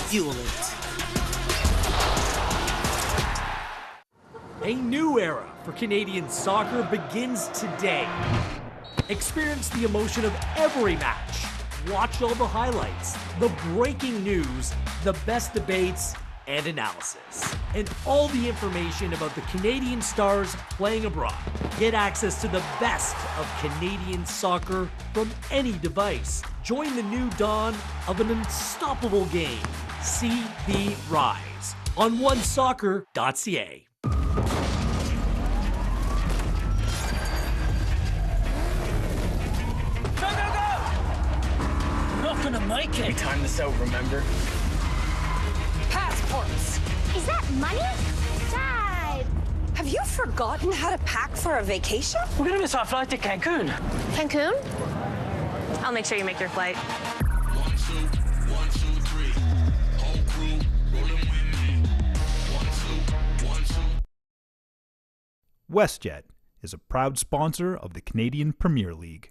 Fuel it. A new era for Canadian soccer begins today. Experience the emotion of every match. Watch all the highlights, the breaking news, the best debates, and analysis. And all the information about the Canadian stars playing abroad. Get access to the best of Canadian soccer from any device. Join the new dawn of an unstoppable game. CB Rise on onesoccer.ca. Gonna make it. We timed this out, remember? Passports. Is that money? Dad, have you forgotten how to pack for a vacation? We're gonna miss our flight to Cancun. Cancun? I'll make sure you make your flight. 1, 2, 1, 2, 3. Whole crew rolling with me. 1, 2, 1, 2. WestJet is a proud sponsor of the Canadian Premier League.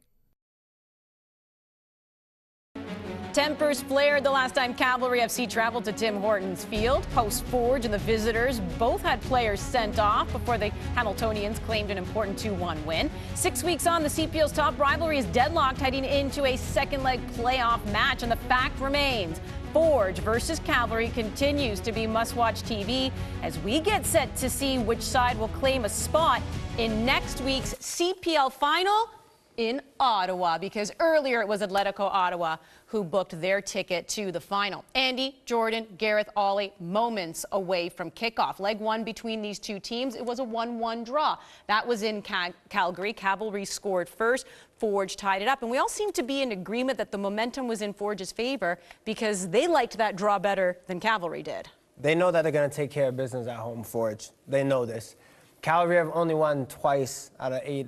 Tempers flared the last time Cavalry FC traveled to Tim Hortons Field. Post Forge and the visitors both had players sent off before the Hamiltonians claimed an important 2-1 win. 6 weeks on, the CPL's top rivalry is deadlocked heading into a second-leg playoff match, and the fact remains Forge versus Cavalry continues to be must-watch TV as we get set to see which side will claim a spot in next week's CPL final in Ottawa, because earlier it was Atletico Ottawa who booked their ticket to the final. Andy, Jordan, Gareth, Ollie, moments away from kickoff. Leg one between these two teams, it was a 1-1 draw. That was in Calgary. Cavalry scored first. Forge tied it up. And we all seem to be in agreement that the momentum was in Forge's favor because they liked that draw better than Cavalry did. They know that they're going to take care of business at home, Forge. They know this. Cavalry have only won twice out of 8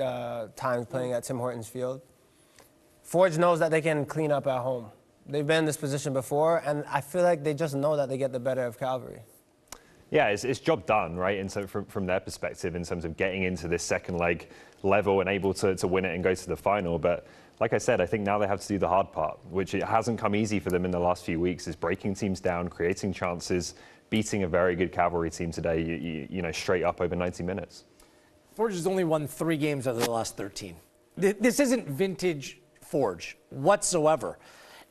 times playing at Tim Hortons Field. Forge knows that they can clean up at home. They've been in this position before, and I feel like they just know that they get the better of Cavalry. Yeah, it's job done, right? And so from their perspective, in terms of getting into this second leg level and able to win it and go to the final. But like I said, I think now they have to do the hard part, which it hasn't come easy for them in the last few weeks, is breaking teams down, creating chances, beating a very good Cavalry team today, you know, straight up over 90 minutes. Forge has only won 3 games out of the last 13. This isn't vintage Forge whatsoever.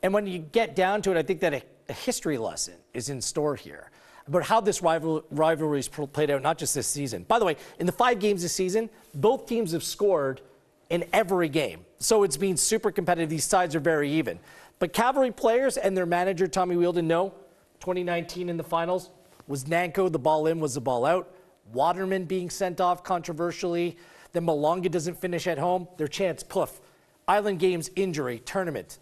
And when you get down to it, I think that a history lesson is in store here about how this rivalry is played out, not just this season. By the way, in the 5 games this season, both teams have scored in every game. So it's been super competitive. These sides are very even. But Cavalry players and their manager, Tommy Wheeldon, know 2019 in the finals was Nanko, the ball in was the ball out. Waterman being sent off controversially. Then Malonga doesn't finish at home. Their chance, poof. Island Games, injury, tournament.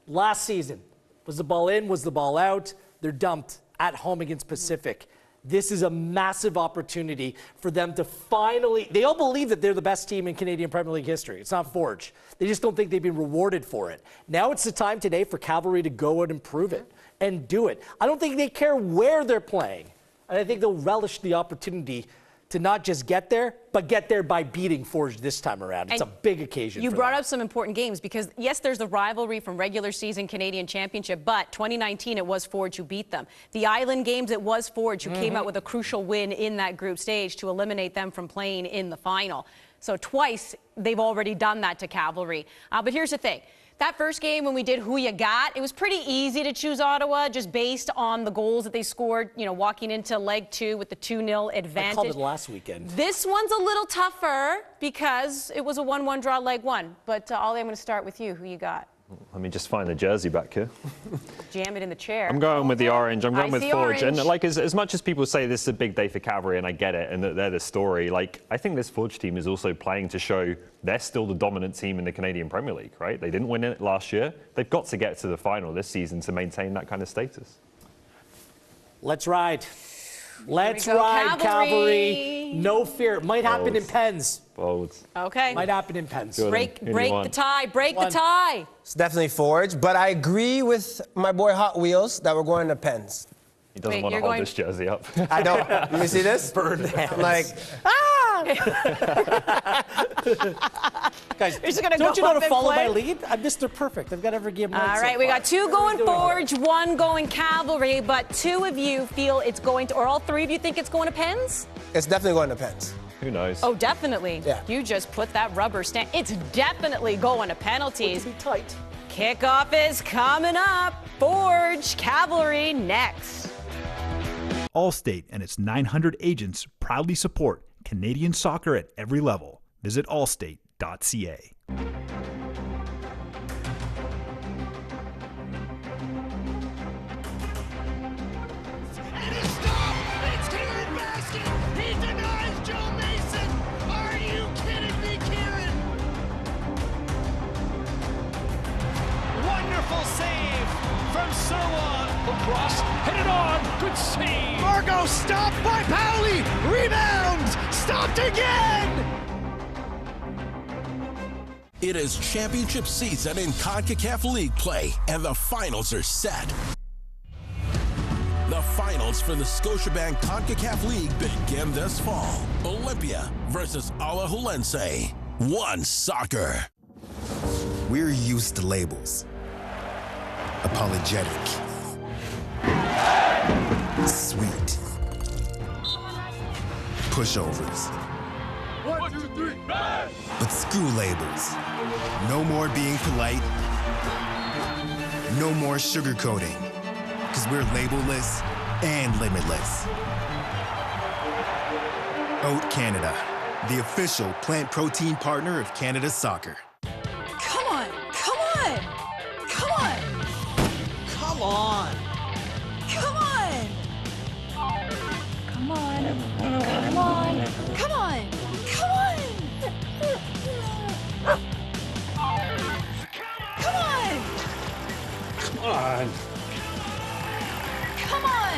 Last season, was the ball in, was the ball out? They're dumped at home against Pacific. This is a massive opportunity for them to finally, they all believe that they're the best team in Canadian Premier League history. It's not Forge. They just don't think they've been rewarded for it. Now it's the time today for Cavalry to go out and prove it and do it. I don't think they care where they're playing. And I think they'll relish the opportunity to not just get there, but get there by beating Forge this time around. It's a big occasion. You for brought them. up some important games because, yes, there's the rivalry from regular season Canadian Championship, but 2019 it was Forge who beat them. The Island Games, it was Forge who came out with a crucial win in that group stage to eliminate them from playing in the final. So twice they've already done that to Cavalry. But here's the thing. That first game when we did Who You Got, it was pretty easy to choose Ottawa just based on the goals that they scored, you know, walking into leg 2 with the 2-0 advantage. I called it last weekend. This one's a little tougher because it was a 1-1 draw leg 1. But Ollie, I'm going to start with you. Who you got? Let me just find the jersey back here. Jam it in the chair. I'm going with the orange. I'm going with Forge. orange. And like as much as people say this is a big day for Cavalry, and I get it, and that they're the story, like I think this Forge team is also playing to show they're still the dominant team in the Canadian Premier League, right? They didn't win it last year. They've got to get to the final this season to maintain that kind of status. Let's ride. Let's ride, Cavalry. No fear. It might happen in pens. Bold. Okay. Might happen in pens. Break the tie. Break the tie. It's definitely Forge, but I agree with my boy Hot Wheels that we're going to pens. He doesn't want to hold this jersey up. I don't. Let me see this. Burn hands. I'm like, guys, gonna don't you know to follow play? my lead? I'm Mr. Perfect. I've got every game right. All right, we got 2 going Forge, 1 going Cavalry, but 2 of you feel it's going to, or all 3 of you think it's going to pens? it's definitely going to pens. Who knows? Oh, definitely. Yeah. You just put that rubber stamp. It's definitely going to penalties. Be tight. Kickoff is coming up. Forge Cavalry next. Allstate and its 900 agents proudly support Canadian soccer at every level. Visit allstate.ca. Save from Sirwan. Lacrosse, hit it on. Good save. Margot stopped by Pauli. Rebound. Stopped again. It is championship season in CONCACAF League play, and the finals are set. The finals for the Scotiabank CONCACAF League begin this fall. Olympia versus Alajuelense. One soccer. We're used to labels. Apologetic. Sweet. Pushovers. 1, 2, 3, bang! But screw labels. No more being polite. No more sugarcoating. Because we're label-less and limitless. Oat Canada, the official plant protein partner of Canada Soccer. Come on! Come on! Come on! Come on. Come on! Come on! Come on! Come on! Come on! Come on! Come on. Come on!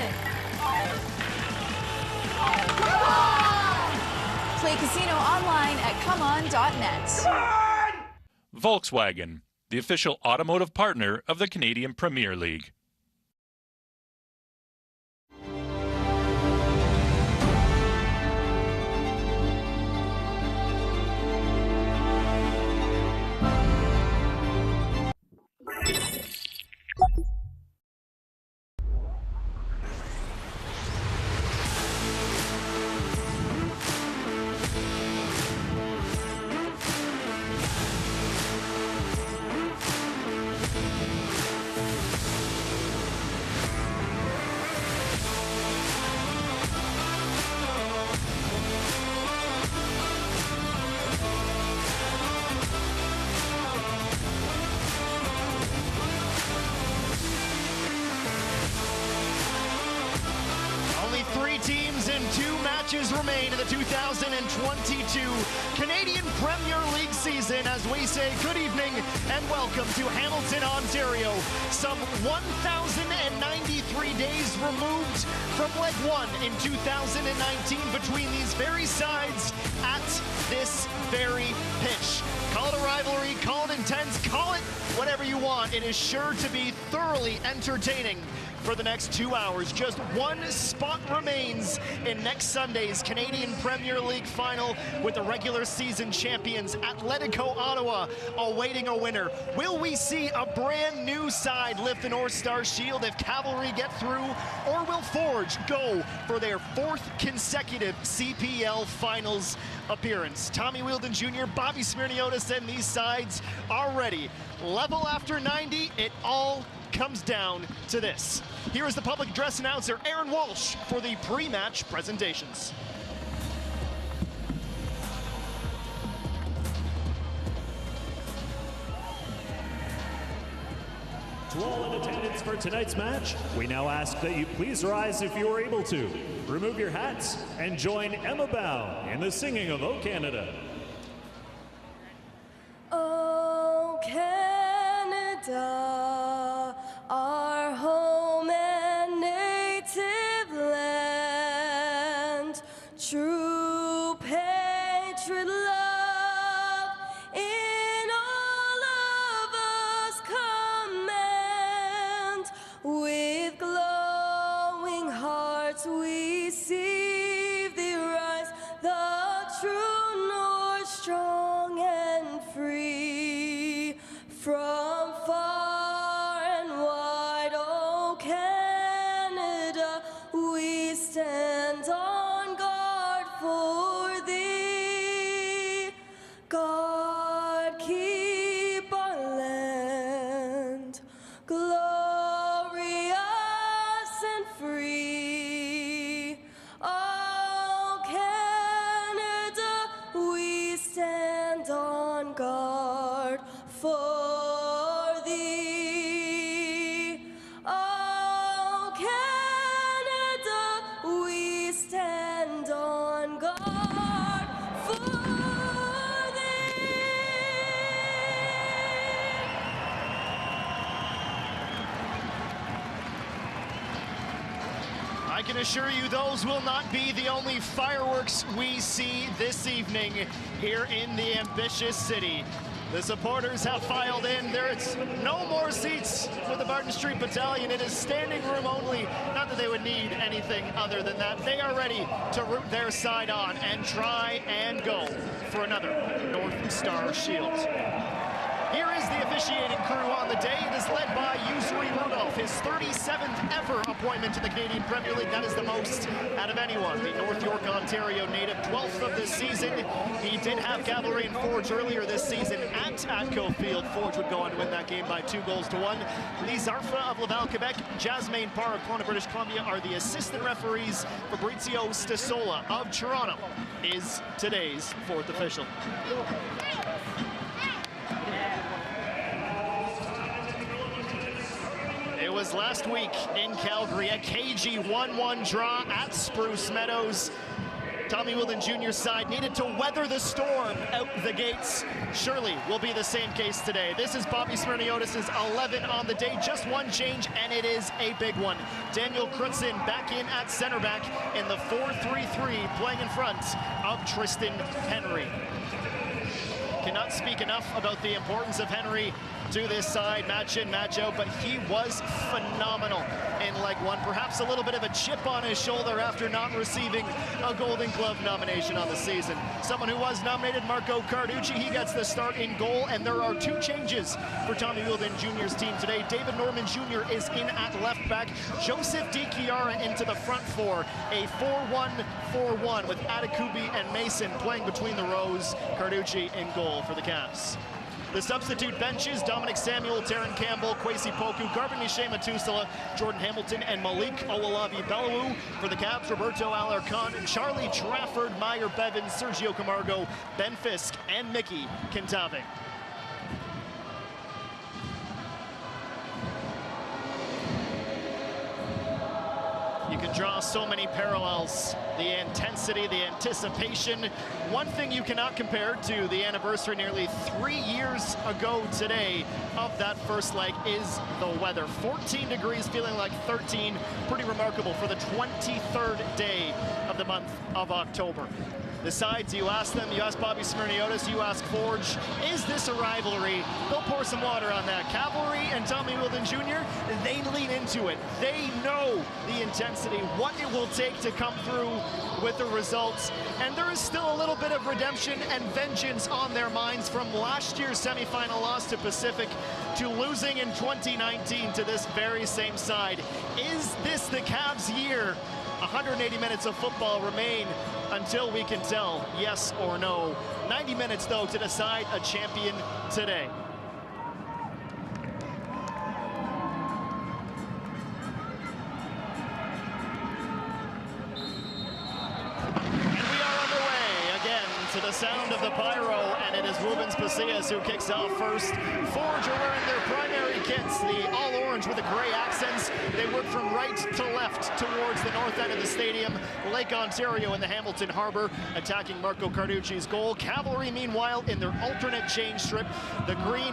Come on! Play casino online at comeon.net. Volkswagen, the official automotive partner of the Canadian Premier League. Only 3 teams and 2 matches remain in the 2022 Canadian Premier League season as we say good evening and welcome to Hamilton, Ontario. Some 1,093 days removed from leg 1 in 2019 between these very sides at this very pitch. Call it a rivalry, call it intense, call it whatever you want. It is sure to be thoroughly entertaining. for the next 2 hours. Just one spot remains in next Sunday's Canadian Premier League final, with the regular season champions Atletico Ottawa awaiting a winner. Will we see a brand new side lift the North Star Shield if Cavalry get through, or will Forge go for their 4th consecutive CPL Finals appearance? Tommy Wheeldon Jr., Bobby Smirniotis, and these sides are ready. Level after 90, it all comes down to this. Here is the public address announcer, Aaron Walsh, for the pre-match presentations. To all in attendance for tonight's match, we now ask that you please rise if you are able to. Remove your hats and join Emma Bow in the singing of O Canada. O Canada, our home and native land, true patriot love in all of us command. With glowing hearts we see thee rise, the true North, strong and free. From far and wide, O Canada, we stand on guard for thee. God keep our land glorious and free. O Canada, we stand on guard for thee. O Canada, we stand on guard for thee. I can assure you those will not be the only fireworks we see this evening here in the ambitious city. The supporters have filed in. There's no more seats for the Barton Street Battalion. It is standing room only. Not that they would need anything other than that. They are ready to root their side on and try and go for another North Star Shield. Here is the officiating crew on the day. It is led by Yusri Rudolph, his 37th ever appointment to the Canadian Premier League. That is the most out of anyone. The North York, Ontario native, 12th of this season. He did have Cavalry and Forge earlier this season at Atco Field. Forge would go on to win that game by 2-1. Lee Zarfa of Laval, Quebec, Jasmine Parr of Kelowna, British Columbia are the assistant referees. Fabrizio Stasola of Toronto is today's 4th official. It was last week in Calgary, a cagey 1-1 draw at Spruce Meadows. Tommy Wheeldon Jr.'s side needed to weather the storm out the gates. Surely will be the same case today. This is Bobby Smirniotis' 11 on the day, just one change, and it is a big one. Daniel Crutzen back in at center back in the 4-3-3, playing in front of Tristan Henry. Cannot speak enough about the importance of Henry to this side, match in, match out, but he was phenomenal in leg one. Perhaps a little bit of a chip on his shoulder after not receiving a Golden Glove nomination on the season. Someone who was nominated, Marco Carducci, he gets the start in goal, and there are 2 changes for Tommy Wheeldon Jr.'s team today. David Norman Jr. is in at left back. Joseph DiChiara into the front 4. A 4-1-4-1 with Adekubi and Mason playing between the rows. Carducci in goal for the Cavs. The substitute benches, Dominic Samuel, Taryn Campbell, Kwesi Poku, Garvin Miche Matusala, Jordan Hamilton, and Malik Olalabi Belawu. For the Cavs, Roberto Alarcon, Charlie Trafford, Meyer Bevins, Sergio Camargo, Ben Fisk, and Mickey Kintave. You can draw so many parallels. The intensity, the anticipation. One thing you cannot compare to the anniversary nearly 3 years ago today of that first leg is the weather. 14 degrees, feeling like 13. Pretty remarkable for the 23rd day of the month of October. the sides, you ask them, you ask Bobby Smirniotis, you ask Forge, is this a rivalry? They'll pour some water on that. Cavalry and Tommy Wilden Jr., they lean into it. They know the intensity, what it will take to come through with the results. And there is still a little bit of redemption and vengeance on their minds from last year's semifinal loss to Pacific to losing in 2019 to this very same side. Is this the Cavs' year? 180 minutes of football remain until we can tell yes or no. 90 minutes, though, to decide a champion today. To the sound of the pyro, and it is Rubens Pasillas who kicks off first. Forge are wearing their primary kits, the all orange with the gray accents. They work from right to left towards the north end of the stadium. Lake Ontario in the Hamilton Harbor, attacking Marco Carducci's goal. Cavalry, meanwhile, in their alternate change strip, the green